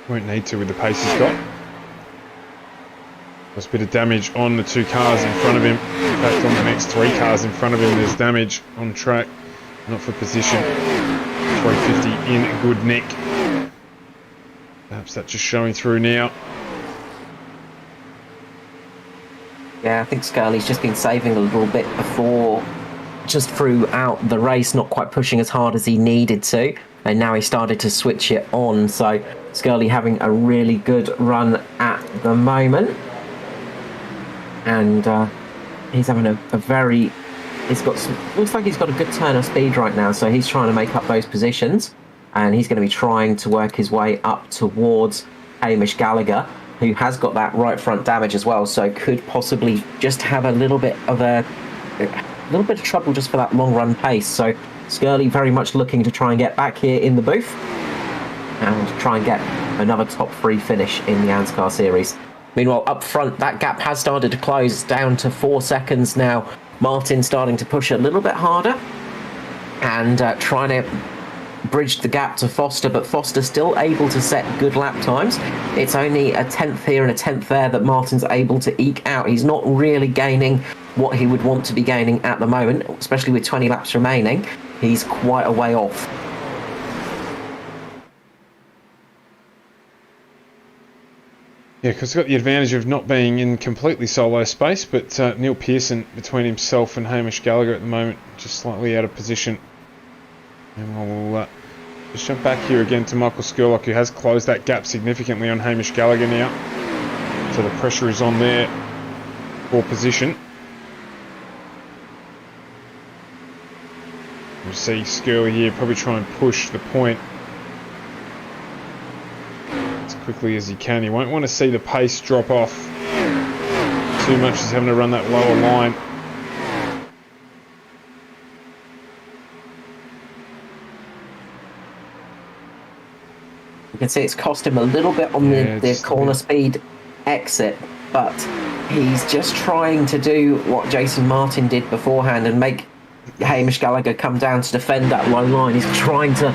Won't need to with the pace he's got. There's a bit of damage on the two cars in front of him. In fact, on the next three cars in front of him, there's damage on track. Not for position. 350 in good nick. Perhaps that's just showing through now. Yeah, I think Scully's just been saving a little bit before, just throughout the race, not quite pushing as hard as he needed to. And now he started to switch it on. So Scully having a really good run at the moment. And he's having a very... He's got some, looks like he's got a good turn of speed right now. So he's trying to make up those positions. And he's going to be trying to work his way up towards Hamish Gallagher, who has got that right front damage as well, so could possibly just have a little bit of trouble just for that long run pace. So Scully very much looking to try and get back here in the booth and try and get another top 3 finish in the ANZCAR series. Meanwhile, up front, that gap has started to close down to 4 seconds now. Martin starting to push a little bit harder and trying to bridged the gap to Foster, but Foster still able to set good lap times. It's only a 10th here and a 10th there that Martin's able to eke out. He's not really gaining what he would want to be gaining at the moment, especially with 20 laps remaining. He's quite a way off. Yeah, because he's got the advantage of not being in completely solo space, but Neil Pearson between himself and Hamish Gallagher at the moment, just slightly out of position. And we'll just jump back here again to Michael Skurlock, who has closed that gap significantly on Hamish Gallagher now. So the pressure is on there for position. We'll see Skurlock here probably try and push the point as quickly as he can. He won't want to see the pace drop off too much. He's having to run that lower line. You can see it's cost him a little bit on the corner speed exit, but he's just trying to do what Jason Martin did beforehand and make Hamish Gallagher come down to defend that low line. He's trying to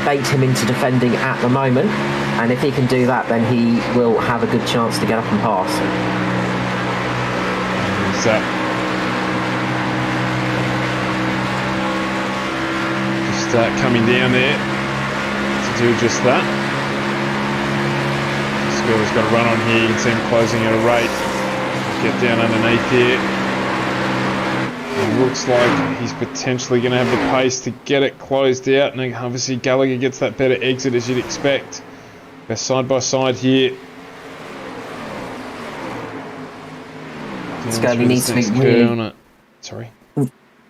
bait him into defending at the moment, and if he can do that, then he will have a good chance to get up and pass. Just coming down there to do just that. Skirley's got a run on here. You can see him closing at a rate. Get down underneath here. It looks like he's potentially going to have the pace to get it closed out, and obviously Gallagher gets that better exit as you'd expect. They're side by side here. Skirley needs to be really... Sorry.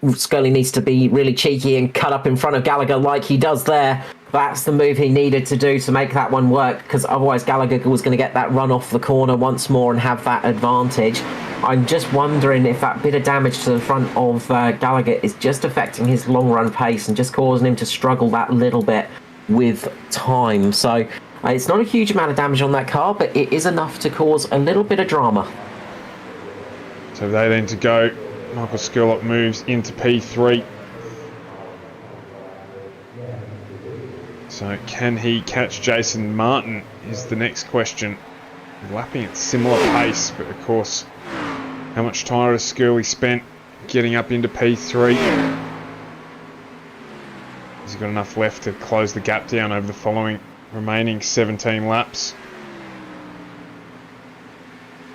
Skirley needs to be really cheeky and cut up in front of Gallagher like he does there. That's the move he needed to do to make that one work, because otherwise Gallagher was going to get that run off the corner once more and have that advantage. I'm just wondering if that bit of damage to the front of Gallagher is just affecting his long run pace and just causing him to struggle that little bit with time. So it's not a huge amount of damage on that car, but it is enough to cause a little bit of drama. So they then to go. Michael Skurlock moves into P3. So can he catch Jason Martin is the next question. Lapping at similar pace, but of course, how much time has Skirley spent getting up into P3? Has he got enough left to close the gap down over the remaining 17 laps?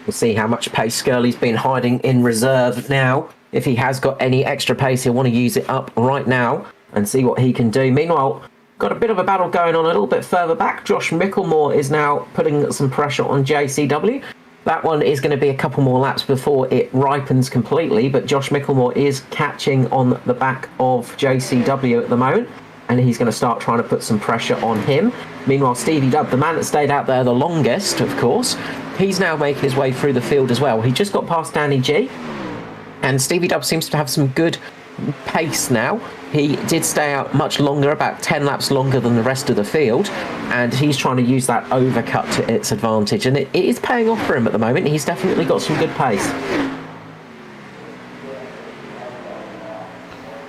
We'll see how much pace Skirley's been hiding in reserve now. If he has got any extra pace, he'll want to use it up right now and see what he can do. Meanwhile, got a bit of a battle going on a little bit further back. Josh Micklemore is now putting some pressure on JCW. That one is going to be a couple more laps before it ripens completely, but Josh Micklemore is catching on the back of JCW at the moment, and he's going to start trying to put some pressure on him. Meanwhile, Stevie Dubb, the man that stayed out there the longest, of course, he's now making his way through the field as well. He just got past Danny G, and Stevie Dubb seems to have some good pace now. He did stay out much longer, about 10 laps longer than the rest of the field, and he's trying to use that overcut to its advantage, and it is paying off for him at the moment. He's definitely got some good pace.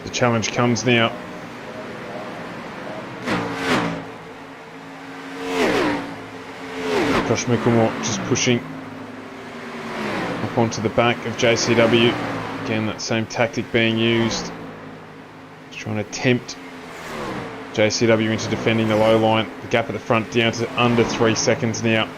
The challenge comes now. Josh Micklemore just pushing up onto the back of JCW. Again, that same tactic being used. Just trying to tempt JCW into defending the low line. The gap at the front down to under 3 seconds now.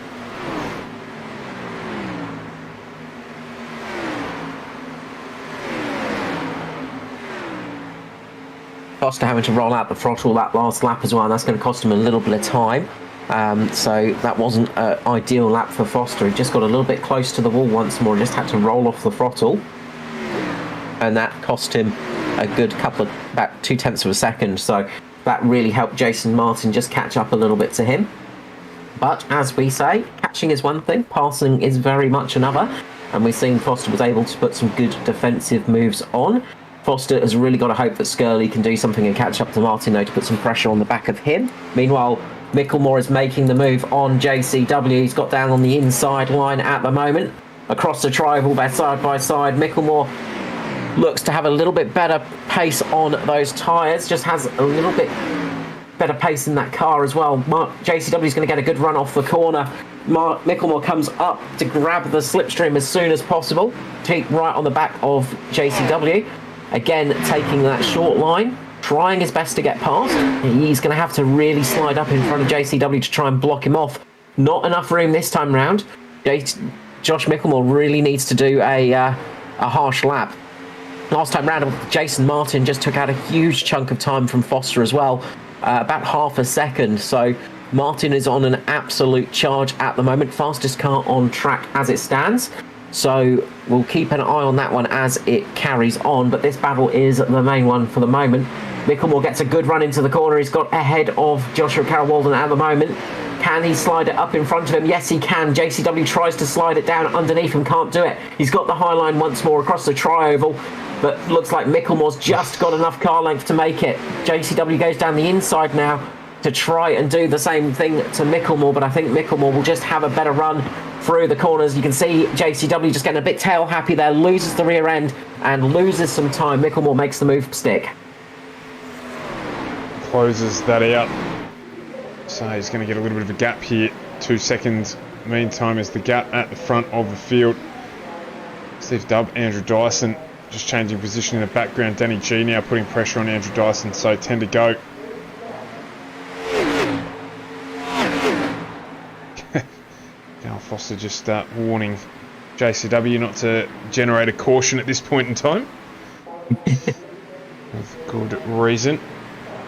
Foster having to roll out the throttle that last lap as well, and that's going to cost him a little bit of time. So that wasn't an ideal lap for Foster. He just got a little bit close to the wall once more and just had to roll off the throttle. And that cost him a good about 0.2 of a second. So that really helped Jason Martin just catch up a little bit to him. But as we say, catching is one thing, passing is very much another. And we've seen Foster was able to put some good defensive moves on. Foster has really got to hope that Skirley can do something and catch up to Martin, though, to put some pressure on the back of him. Meanwhile, Micklemore is making the move on JCW. He's got down on the inside line at the moment. Across the tri-oval, they're side by side. Micklemore looks to have a little bit better pace on those tyres. Just has a little bit better pace in that car as well. JCW is going to get a good run off the corner. Micklemore comes up to grab the slipstream as soon as possible. Take right on the back of JCW. Again, taking that short line, trying his best to get past. He's going to have to really slide up in front of JCW to try and block him off. Not enough room this time round. Josh Micklemore really needs to do a harsh lap. Last time round, Jason Martin just took out a huge chunk of time from Foster as well, about half a second. So Martin is on an absolute charge at the moment, fastest car on track as it stands. So we'll keep an eye on that one as it carries on, but this battle is the main one for the moment. Micklemore gets a good run into the corner. He's got ahead of Joshua Carroll-Walden at the moment. Can he slide it up in front of him? Yes, he can. JCW tries to slide it down underneath him, can't do it. He's got the high line once more across the tri-oval, but looks like Micklemore's just got enough car length to make it. JCW goes down the inside now. to try and do the same thing to Micklemore, but I think Micklemore will just have a better run through the corners. You can see JCW just getting a bit tail happy there, loses the rear end and loses some time. Micklemore makes the move stick. Closes that out. So he's going to get a little bit of a gap here. 2 seconds. Meantime is the gap at the front of the field. Steve Dubb, Andrew Dyson just changing position in the background. Danny G now putting pressure on Andrew Dyson, so 10 to go. Now Foster just warning JCW not to generate a caution at this point in time. With good reason.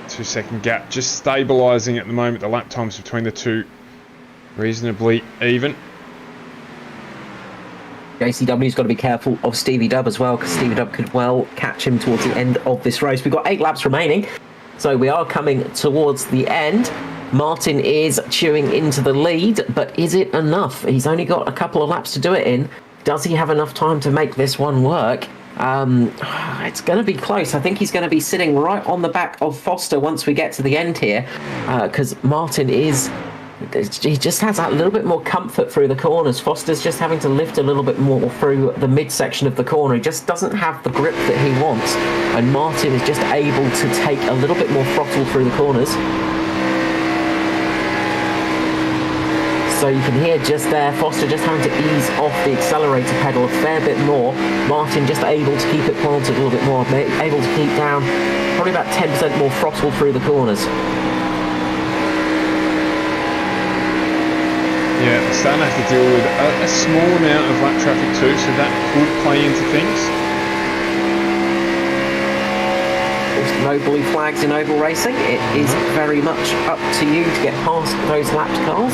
2 second gap, just stabilising at the moment. The lap times between the two reasonably even. JCW's got to be careful of Stevie Dubb as well, because Stevie Dubb could well catch him towards the end of this race. We've got 8 laps remaining, so we are coming towards the end. Martin is chewing into the lead, but is it enough? He's only got a couple of laps to do it in. Does he have enough time to make this one work? It's going to be close. I think he's going to be sitting right on the back of Foster once we get to the end here, because Martin he just has that little bit more comfort through the corners. Foster's just having to lift a little bit more through the midsection of the corner. He just doesn't have the grip that he wants, and Martin is just able to take a little bit more throttle through the corners. So you can hear just there, Foster just having to ease off the accelerator pedal a fair bit more. Martin just able to keep it planted a little bit more, able to keep down probably about 10% more throttle through the corners. Yeah, they're starting to have to deal with a small amount of lap traffic too, so that could play into things. There's no blue flags in oval racing. It is very much up to you to get past those lapped cars.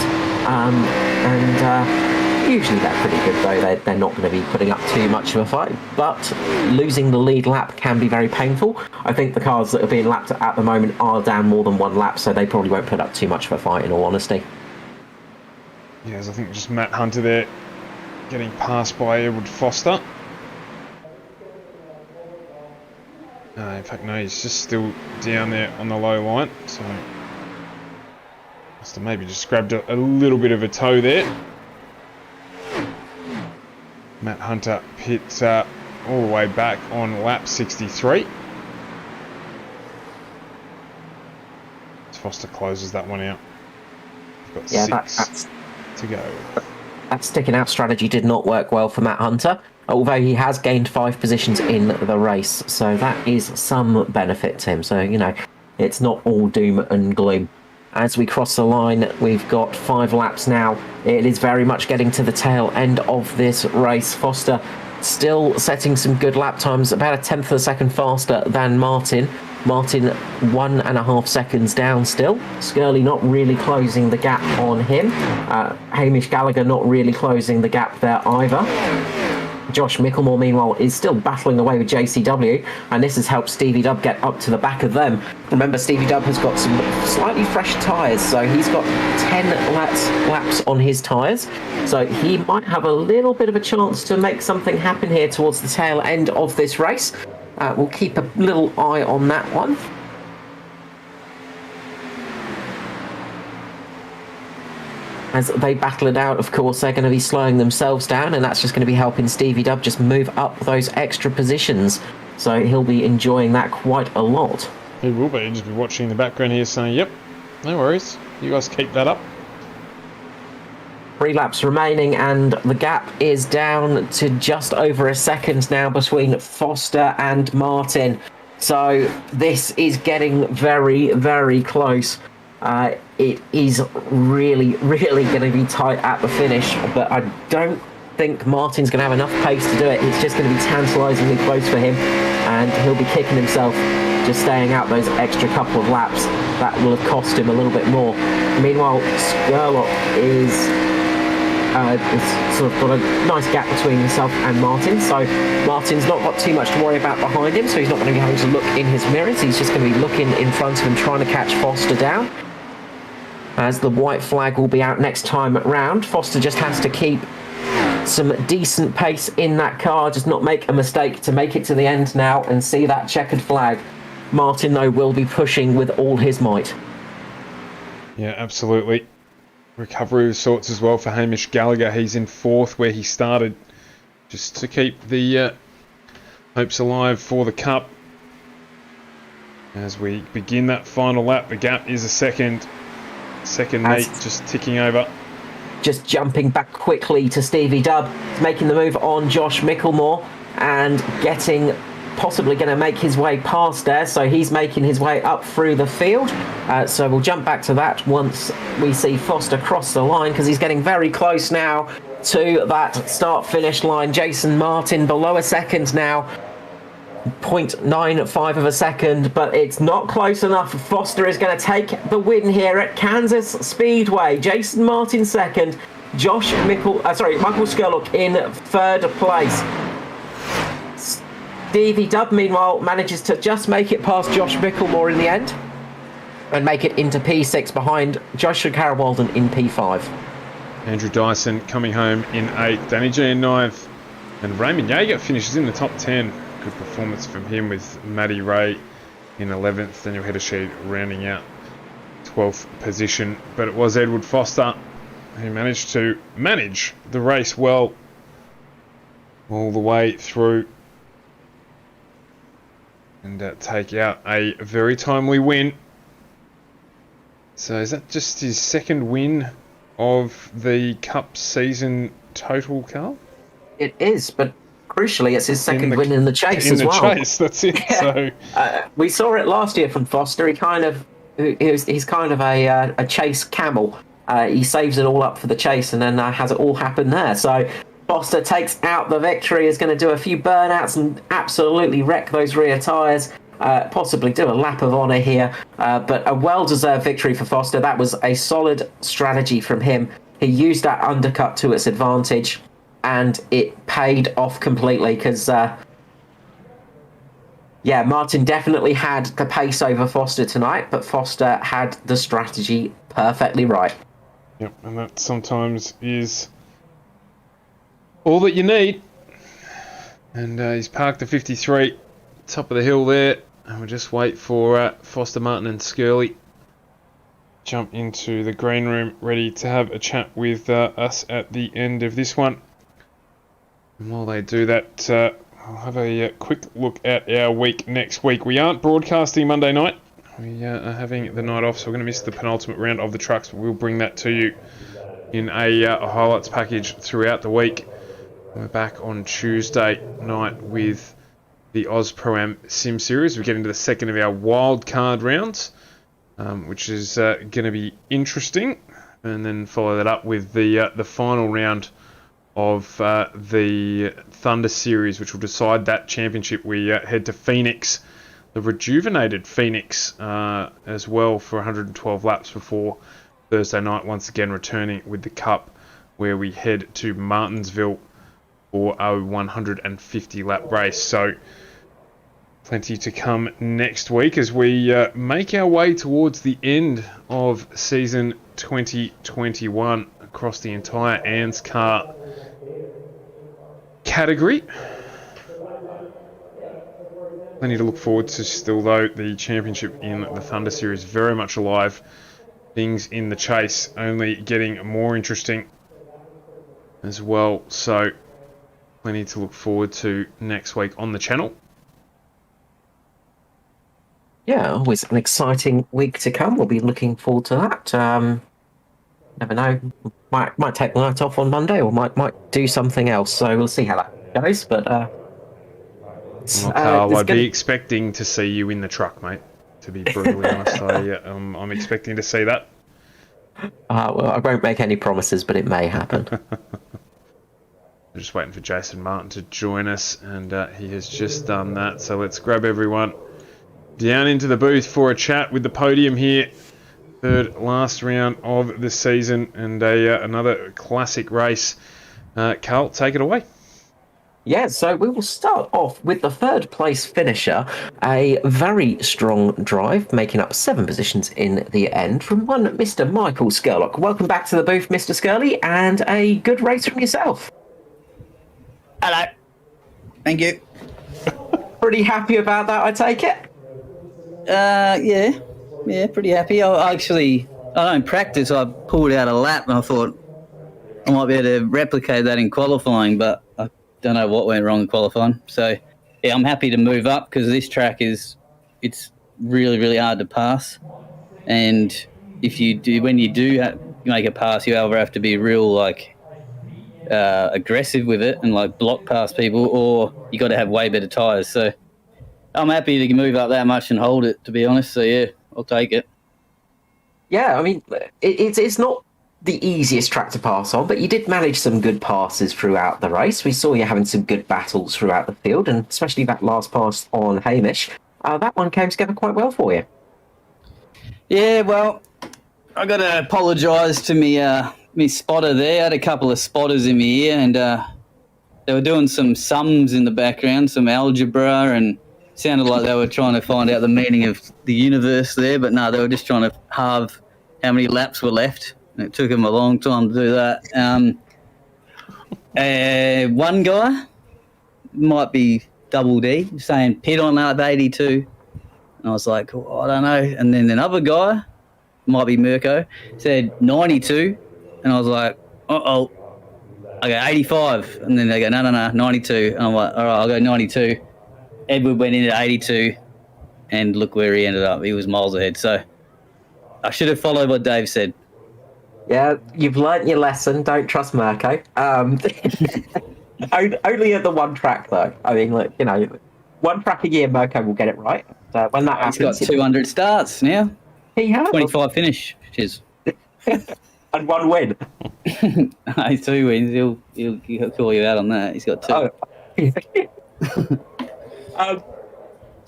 Usually they're pretty good though. They're not going to be putting up too much of a fight, but losing the lead lap can be very painful. I think the cars that are being lapped at the moment are down more than 1 lap, so they probably won't put up too much of a fight in all honesty. Yes, I think just Matt Hunter there getting passed by Edward Foster. In fact, no, he's just still down there on the low line, so must have maybe just grabbed a little bit of a toe there. Matt Hunter pits all the way back on lap 63. As Foster closes that one out. We've got 6 to go. That sticking out strategy did not work well for Matt Hunter, although he has gained 5 positions in the race, so that is some benefit to him. So, you know, it's not all doom and gloom. As we cross the line, we've got 5 laps now. It is very much getting to the tail end of this race. Foster still setting some good lap times, about a 10th of a second faster than Martin. Martin 1.5 seconds down still. Skirley not really closing the gap on him. Hamish Gallagher not really closing the gap there either. Josh Micklemore, meanwhile, is still battling away with JCW, and this has helped Stevie Dubb get up to the back of them. Remember, Stevie Dubb has got some slightly fresh tyres, so he's got 10 laps on his tyres. So he might have a little bit of a chance to make something happen here towards the tail end of this race. We'll keep a little eye on that one. As they battle it out, of course, they're going to be slowing themselves down, and that's just going to be helping Stevie Dubb just move up those extra positions. So he'll be enjoying that quite a lot. He will be. He'll just be watching in the background here saying, yep, no worries. You guys keep that up. 3 laps remaining, and the gap is down to just over a second now between Foster and Martin. So this is getting very, very close. It is really, really going to be tight at the finish, but I don't think Martin's going to have enough pace to do it. It's just going to be tantalisingly close for him, and he'll be kicking himself just staying out those extra couple of laps. That will have cost him a little bit more. Meanwhile, Skurlock is sort of got a nice gap between himself and Martin, so Martin's not got too much to worry about behind him, so he's not going to be having to look in his mirrors. He's just going to be looking in front of him, trying to catch Foster down. As the white flag will be out next time round, Foster just has to keep some decent pace in that car, just not make a mistake to make it to the end now and see that checkered flag. Martin, though, will be pushing with all his might. Yeah, absolutely. Recovery of sorts as well for Hamish Gallagher. He's in 4th where he started, just to keep the hopes alive for the Cup. As we begin that final lap, the gap is a second. Second meet just ticking over. Just jumping back quickly to Stevie Dubb, making the move on Josh Micklemore and possibly going to make his way past there. So he's making his way up through the field. So we'll jump back to that once we see Foster cross the line, because he's getting very close now to that start-finish line. Jason Martin below a second now. 0.95 of a second, but it's not close enough. Foster is going to take the win here at Kansas Speedway. Jason Martin second, Michael Skurlock in 3rd place. Stevie Dubb, meanwhile, manages to just make it past Josh Micklemore in the end and make it into P6 behind Joshua Carrawalden in P5. Andrew Dyson coming home in 8th, Danny G in 9th, and Raymond Yeager finishes in the top 10. Good performance from him, with Matty Ray in 11th, Daniel Heddersheed rounding out 12th position. But it was Edward Foster who managed to manage the race well all the way through and take out a very timely win. So is that just his 2nd win of the Cup season total, Carl? It is, but crucially, it's his 2nd win in the chase as well. In the chase, that's it. Yeah. So we saw it last year from Foster. He's kind of a chase camel. He saves it all up for the chase and then has it all happen there. So Foster takes out the victory. Is going to do a few burnouts and absolutely wreck those rear tyres. Possibly do a lap of honour here, but a well-deserved victory for Foster. That was a solid strategy from him. He used that undercut to its advantage, and it paid off completely because, Martin definitely had the pace over Foster tonight, but Foster had the strategy perfectly right. Yep, and that sometimes is all that you need. And he's parked the 53, top of the hill there, and we'll just wait for Foster, Martin and Skirley jump into the green room, ready to have a chat with us at the end of this one. And while they do that, I'll have a quick look at our week next week. We aren't broadcasting Monday night. We are having the night off, so we're going to miss the penultimate round of the trucks, but we'll bring that to you in a highlights package throughout the week. We're back on Tuesday night with the Oz Pro-Am Sim Series. We get into the 2nd of our wild card rounds, which is going to be interesting, and then follow that up with the final round of the Thunder Series, which will decide that championship. We head to Phoenix, the rejuvenated Phoenix, as well, for 112 laps before Thursday night, once again returning with the Cup, where we head to Martinsville for a 150 lap race. So plenty to come next week as we make our way towards the end of season 2021 across the entire ANZCAR category. Plenty to look forward to still, though. The championship in the Thunder Series very much alive. Things in the chase only getting more interesting as well. So plenty to look forward to next week on the channel. Yeah, always an exciting week to come. We'll be looking forward to that. Never know. Might take the night off on Monday, or might do something else. So we'll see how that goes. But well, Carl, I'd be expecting to see you in the truck, mate. To be brutally honest, I'm expecting to see that. Well, I won't make any promises, but it may happen. We're just waiting for Jason Martin to join us, and he has just done that. So let's grab everyone down into the booth for a chat with the podium here. Third last round of the season, and another classic race. Carl, take it away. Yeah, so we will start off with the 3rd place finisher, a very strong drive, making up 7 positions in the end, from one Mr. Michael Skurlock. Welcome back to the booth, Mr. Skirley, and a good race from yourself. Hello. Thank you. Pretty happy about that, I take it? Yeah, pretty happy. I I know in practice I pulled out a lap and I thought I might be able to replicate that in qualifying, but I don't know what went wrong in qualifying. So, yeah, I'm happy to move up because this track it's really, really hard to pass. And when you do make a pass, you either have to be real, aggressive with it and, block past people, or you got to have way better tyres. So I'm happy to move up that much and hold it, to be honest. So, yeah, I'll take it. Yeah, I mean, it's not the easiest track to pass on, but you did manage some good passes throughout the race. We saw you having some good battles throughout the field, and especially that last pass on Hamish. That one came together quite well for you. Yeah, well, I got to apologise to me spotter there. I had a couple of spotters in my ear, and they were doing some sums in the background, some algebra, and sounded like they were trying to find out the meaning of the universe there, but no, they were just trying to halve how many laps were left. And it took them a long time to do that. One guy might be Double D saying pit on lap 82. And I was like, oh, I don't know. And then another guy, might be Mirko, said 92. And I was like, uh-oh. I go 85. And then they go, no, 92. And I'm like, all right, I'll go 92. Edward went in at 82. And look where he ended up. He was miles ahead. So I should have followed what Dave said. Yeah, you've learnt your lesson. Don't trust Mirko. Only at the one track, though. I mean, one track a year, Mirko will get it right. When that happens, he's got 200 starts now. He has 25 finishes, and one win. No, 2 wins. He'll call you out on that. He's got 2.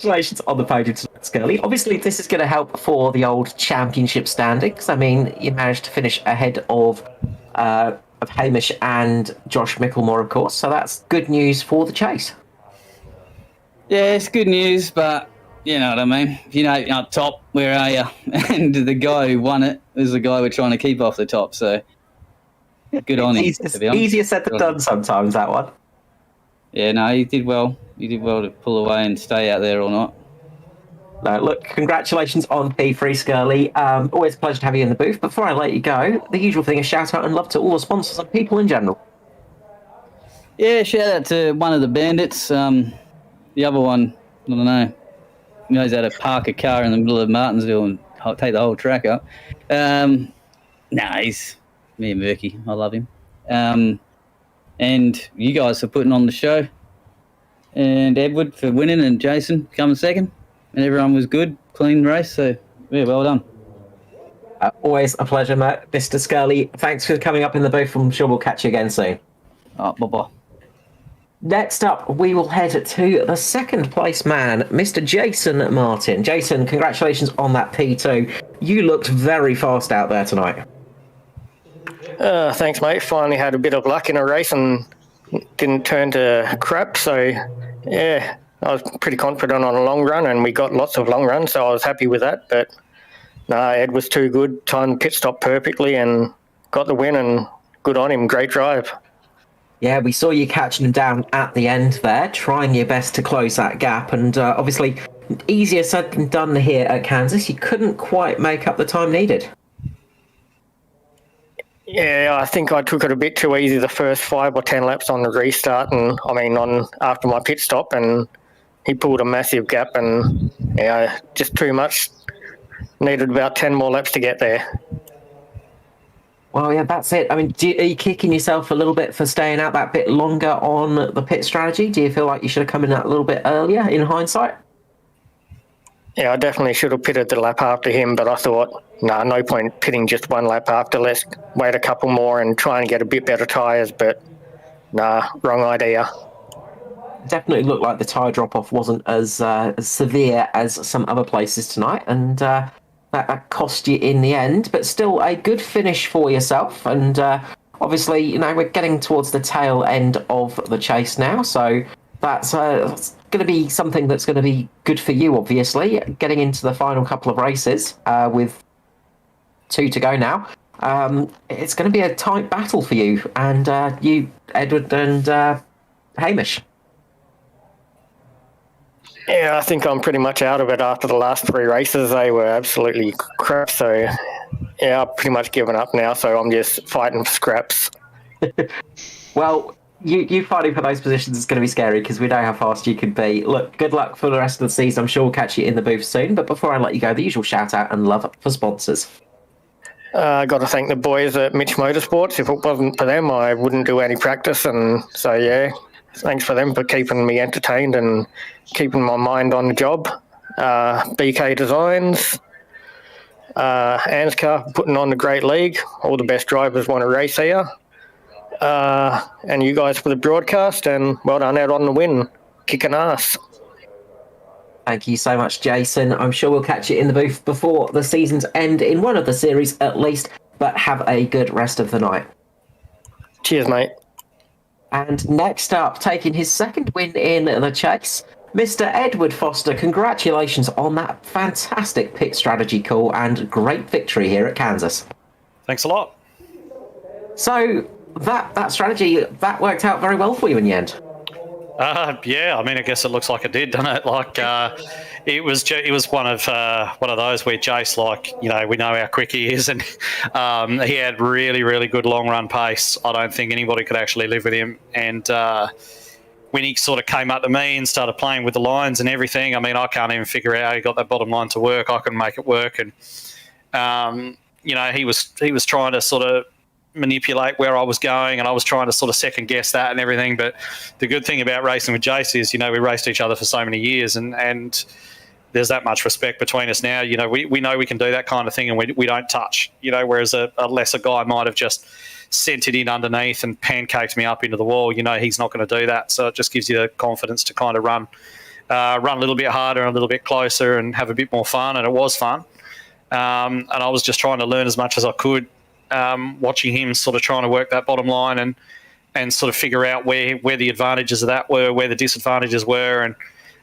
Congratulations on the podium tonight, Scully. Obviously, this is going to help for the old championship standings. I mean, you managed to finish ahead of Hamish and Josh Micklemore, of course. So that's good news for the chase. Yeah, it's good news, but you know what I mean. If you're up top, where are you? And the guy who won it is the guy we're trying to keep off the top. So good on him. It's easier said than done sometimes, that one. Yeah, no, he did well. He did well to pull away and stay out there or not. No, look, congratulations on P3, Scully. Always a pleasure to have you in the booth. Before I let you go, the usual thing is shout out and love to all the sponsors and people in general. Yeah, shout out to one of the bandits. The other one, I don't know, he knows how to park a car in the middle of Martinsville and take the whole track up. He's me and Murky. I love him. And you guys for putting on the show. And Edward for winning and Jason coming second. And everyone was good, clean race. So, yeah, well done. Always a pleasure, Mr. Scully. Thanks for coming up in the booth. I'm sure we'll catch you again soon. Bye-bye. Next up, we will head to the second place man, Mr. Jason Martin. Jason, congratulations on that P2. You looked very fast out there tonight. Thanks, mate. Finally had a bit of luck in a race and didn't turn to crap. So, yeah, I was pretty confident on a long run, and we got lots of long runs, so I was happy with that. But, no, Ed was too good. Timed pit stop perfectly and got the win, and good on him. Great drive. Yeah, we saw you catching him down at the end there, trying your best to close that gap. And obviously, easier said than done here at Kansas. You couldn't quite make up the time needed. Yeah, I think I took it a bit too easy the first 5 or 10 laps on the restart, and after my pit stop, and he pulled a massive gap, and yeah, just too much. Needed about 10 more laps to get there. Well, yeah, that's it. I mean, are you kicking yourself a little bit for staying out that bit longer on the pit strategy? Do you feel like you should have come in that a little bit earlier in hindsight? Yeah, I definitely should have pitted the lap after him, but I thought, no point pitting just one lap after. Let's wait a couple more and try and get a bit better tyres, but wrong idea. Definitely looked like the tyre drop-off wasn't as severe as some other places tonight, and that cost you in the end, but still a good finish for yourself. And obviously, we're getting towards the tail end of the chase now, so that's going to be something that's going to be good for you, obviously, getting into the final couple of races with 2 to go now. It's going to be a tight battle for you, and you, Edward, and Hamish. Yeah, I think I'm pretty much out of it after the last 3 races. They were absolutely crap, so yeah, I've pretty much given up now, so I'm just fighting for scraps. Well, you fighting for those positions is going to be scary because we know how fast you can be. Look, good luck for the rest of the season. I'm sure we'll catch you in the booth soon. But before I let you go, the usual shout out and love for sponsors. I got to thank the boys at Mitch Motorsports. If it wasn't for them, I wouldn't do any practice. And so, yeah, thanks for them for keeping me entertained and keeping my mind on the job. BK Designs, ANZCAR putting on the great league. All the best drivers want to race here. And you guys for the broadcast, and well done out on the win, kicking ass. Thank you so much, Jason. I'm sure we'll catch you in the booth before the season's end in one of the series at least, but have a good rest of the night. Cheers, mate. And next up, taking his second win in the chase, Mr. Edward Foster. Congratulations on that fantastic pit strategy call and great victory here at Kansas. Thanks a lot. So that strategy, that worked out very well for you in the end. Yeah, I mean, I guess it looks like it did, doesn't it? Like, it was one of those where Jace, like, you know, we know how quick he is, and he had really, really good long run pace. I don't think anybody could actually live with him. And when he sort of came up to me and started playing with the lines and everything, I mean, I can't even figure out how he got that bottom line to work. I couldn't make it work, and you know, he was trying to sort of manipulate where I was going, and I was trying to sort of second guess that and everything. But the good thing about racing with Jace is, you know, we raced each other for so many years, and there's that much respect between us now. You know, we know we can do that kind of thing, and we don't touch, you know, whereas a lesser guy might have just sent it in underneath and pancaked me up into the wall. You know, he's not going to do that. So it just gives you the confidence to kind of run a little bit harder and a little bit closer and have a bit more fun. And it was fun. And I was just trying to learn as much as I could, watching him sort of trying to work that bottom line and sort of figure out where the advantages of that were, where the disadvantages were.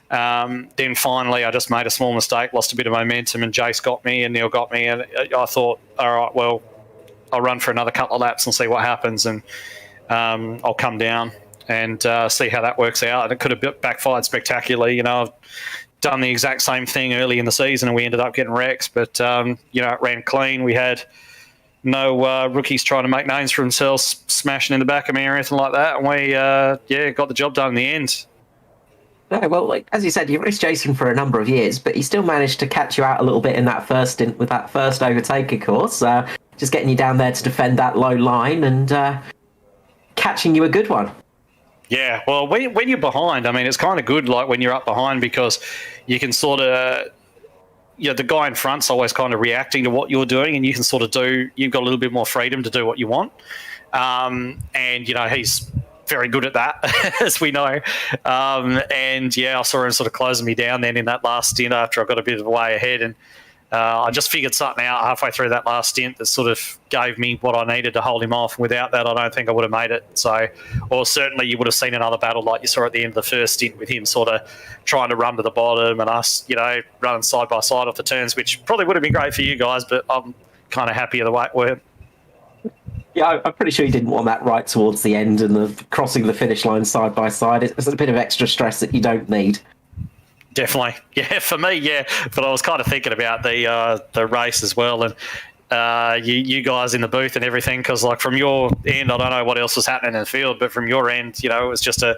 And then finally I just made a small mistake, lost a bit of momentum, and Jace got me and Neil got me. And I thought, all right, well, I'll run for another couple of laps and see what happens. And I'll come down and see how that works out. And it could have backfired spectacularly. You know, I've done the exact same thing early in the season and we ended up getting wrecks. But, you know, it ran clean. We had no rookies trying to make names for themselves, smashing in the back of me or anything like that. And we, got the job done in the end. No, well, like, as you said, you've raced Jason for a number of years, but he still managed to catch you out a little bit in that first stint with that first overtake, of course. Just getting you down there to defend that low line and catching you a good one. Yeah, well, when you're behind, I mean, it's kind of good, like, when you're up behind, because you can sort of, you know, the guy in front's always kind of reacting to what you're doing, and you can sort of you've got a little bit more freedom to do what you want. And, you know, he's very good at that, as we know. And, yeah, I saw him sort of closing me down then in that last stint after I got a bit of a way ahead. And I just figured something out halfway through that last stint that sort of gave me what I needed to hold him off. And without that, I don't think I would have made it. So, or certainly you would have seen another battle like you saw at the end of the first stint with him sort of trying to run to the bottom and us, you know, running side by side off the turns, which probably would have been great for you guys, but I'm kind of happy the way it went. Yeah, I'm pretty sure you didn't want that right towards the end and the crossing the finish line side by side. It's a bit of extra stress that you don't need. Definitely. Yeah, for me, yeah. But I was kind of thinking about the race as well, and you guys in the booth and everything, because, like, from your end, I don't know what else was happening in the field, but from your end, you know, it was just a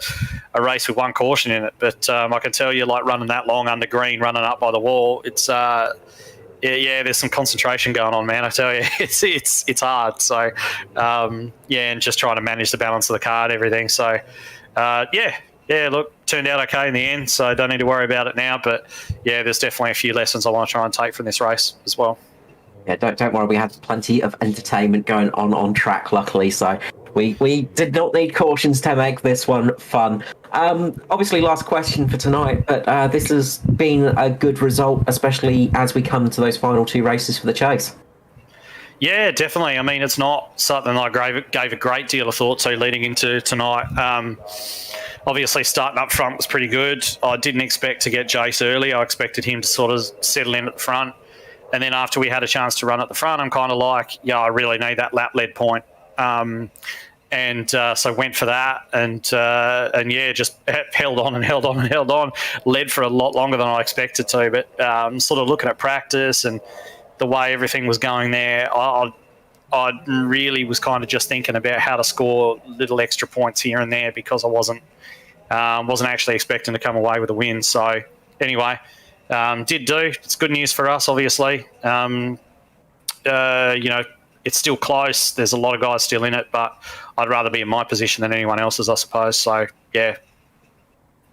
race with one caution in it. But I can tell you, like, running that long under green, running up by the wall, it's yeah, there's some concentration going on, man. I tell you, it's hard. So and just trying to manage the balance of the car and everything. So yeah, look, turned out okay in the end, so don't need to worry about it now. But yeah, there's definitely a few lessons I want to try and take from this race as well. Yeah, don't worry, we had plenty of entertainment going on track, luckily, so we did not need cautions to make this one fun. Obviously, last question for tonight, but this has been a good result, especially as we come to those final two races for the chase. Yeah, definitely. I mean, it's not something I gave a great deal of thought to leading into tonight. Obviously, starting up front was pretty good. I didn't expect to get Jace early. I expected him to sort of settle in at the front. And then after we had a chance to run at the front, I'm kind of like, yeah, I really need that lap-led point. So went for that and yeah, just held on and held on and held on. Led for a lot longer than I expected to. But sort of looking at practice and the way everything was going there, I really was kind of just thinking about how to score little extra points here and there because I wasn't actually expecting to come away with a win. So anyway, did do. It's good news for us, obviously. It's still close. There's a lot of guys still in it, but I'd rather be in my position than anyone else's, I suppose. So yeah.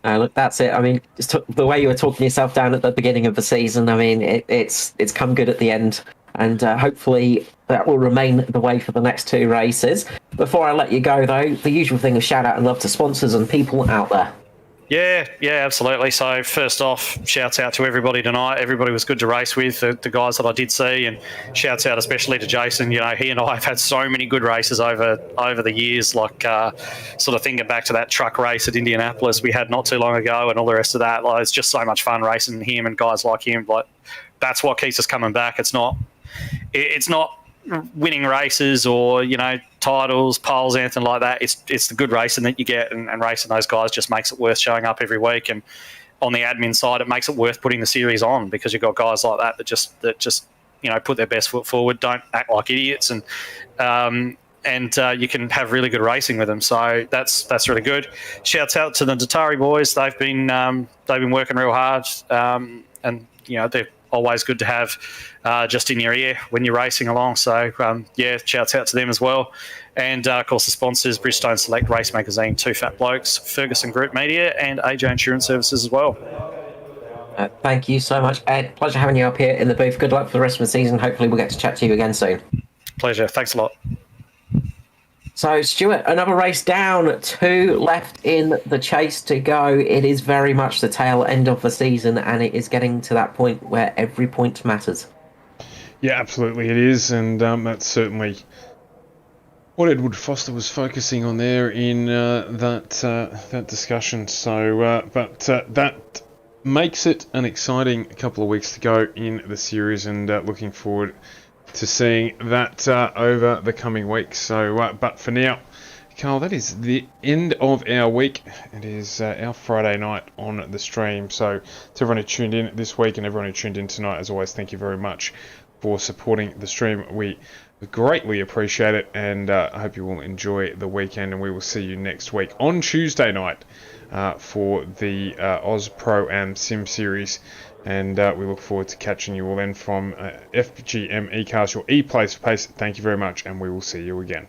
Look, that's it. I mean, the way you were talking yourself down at the beginning of the season, I mean, it's come good at the end. And hopefully that will remain the way for the next 2 races. Before I let you go, though, the usual thing of shout out and love to sponsors and people out there. Yeah, absolutely. So first off, shouts out to everybody tonight. Everybody was good to race with, the guys that I did see, and shouts out especially to Jason. He and I have had so many good races over the years, like sort of thinking back to that truck race at Indianapolis we had not too long ago and all the rest of that. Like, it's just so much fun racing him and guys like him. Like, that's what keeps us coming back. It's not winning races or titles, poles, anything like that. It's the good racing that you get, and racing those guys just makes it worth showing up every week. And on the admin side, it makes it worth putting the series on because you've got guys like that that just put their best foot forward, don't act like idiots, and you can have really good racing with them. So that's really good. Shouts out to the Datari boys. They've been working real hard, and they're always good to have just in your ear when you're racing along. So shouts out to them as well. And of course the sponsors, Bridgestone Select Race Magazine, Two Fat Blokes, Ferguson Group Media, and AJ Insurance Services as well. Thank you so much, Ed. Pleasure having you up here in the booth. Good luck for the rest of the season. Hopefully we'll get to chat to you again soon. Pleasure. Thanks a lot. So, Stuart, another race down, 2 left in the chase to go. It is very much the tail end of the season, and it is getting to that point where every point matters. Yeah, absolutely it is, and that's certainly what Edward Foster was focusing on there in that discussion. So, but that makes it an exciting couple of weeks to go in the series, and looking forward to seeing that over the coming weeks. So, but for now, Carl, that is the end of our week. It is our Friday night on the stream. So, to everyone who tuned in this week and everyone who tuned in tonight, as always, thank you very much for supporting the stream. We greatly appreciate it, and I hope you will enjoy the weekend, and we will see you next week on Tuesday night for the Oz Pro Am Sim Series. And we look forward to catching you all then from FGM eCars, your E-Place for Pace. Thank you very much, and we will see you again.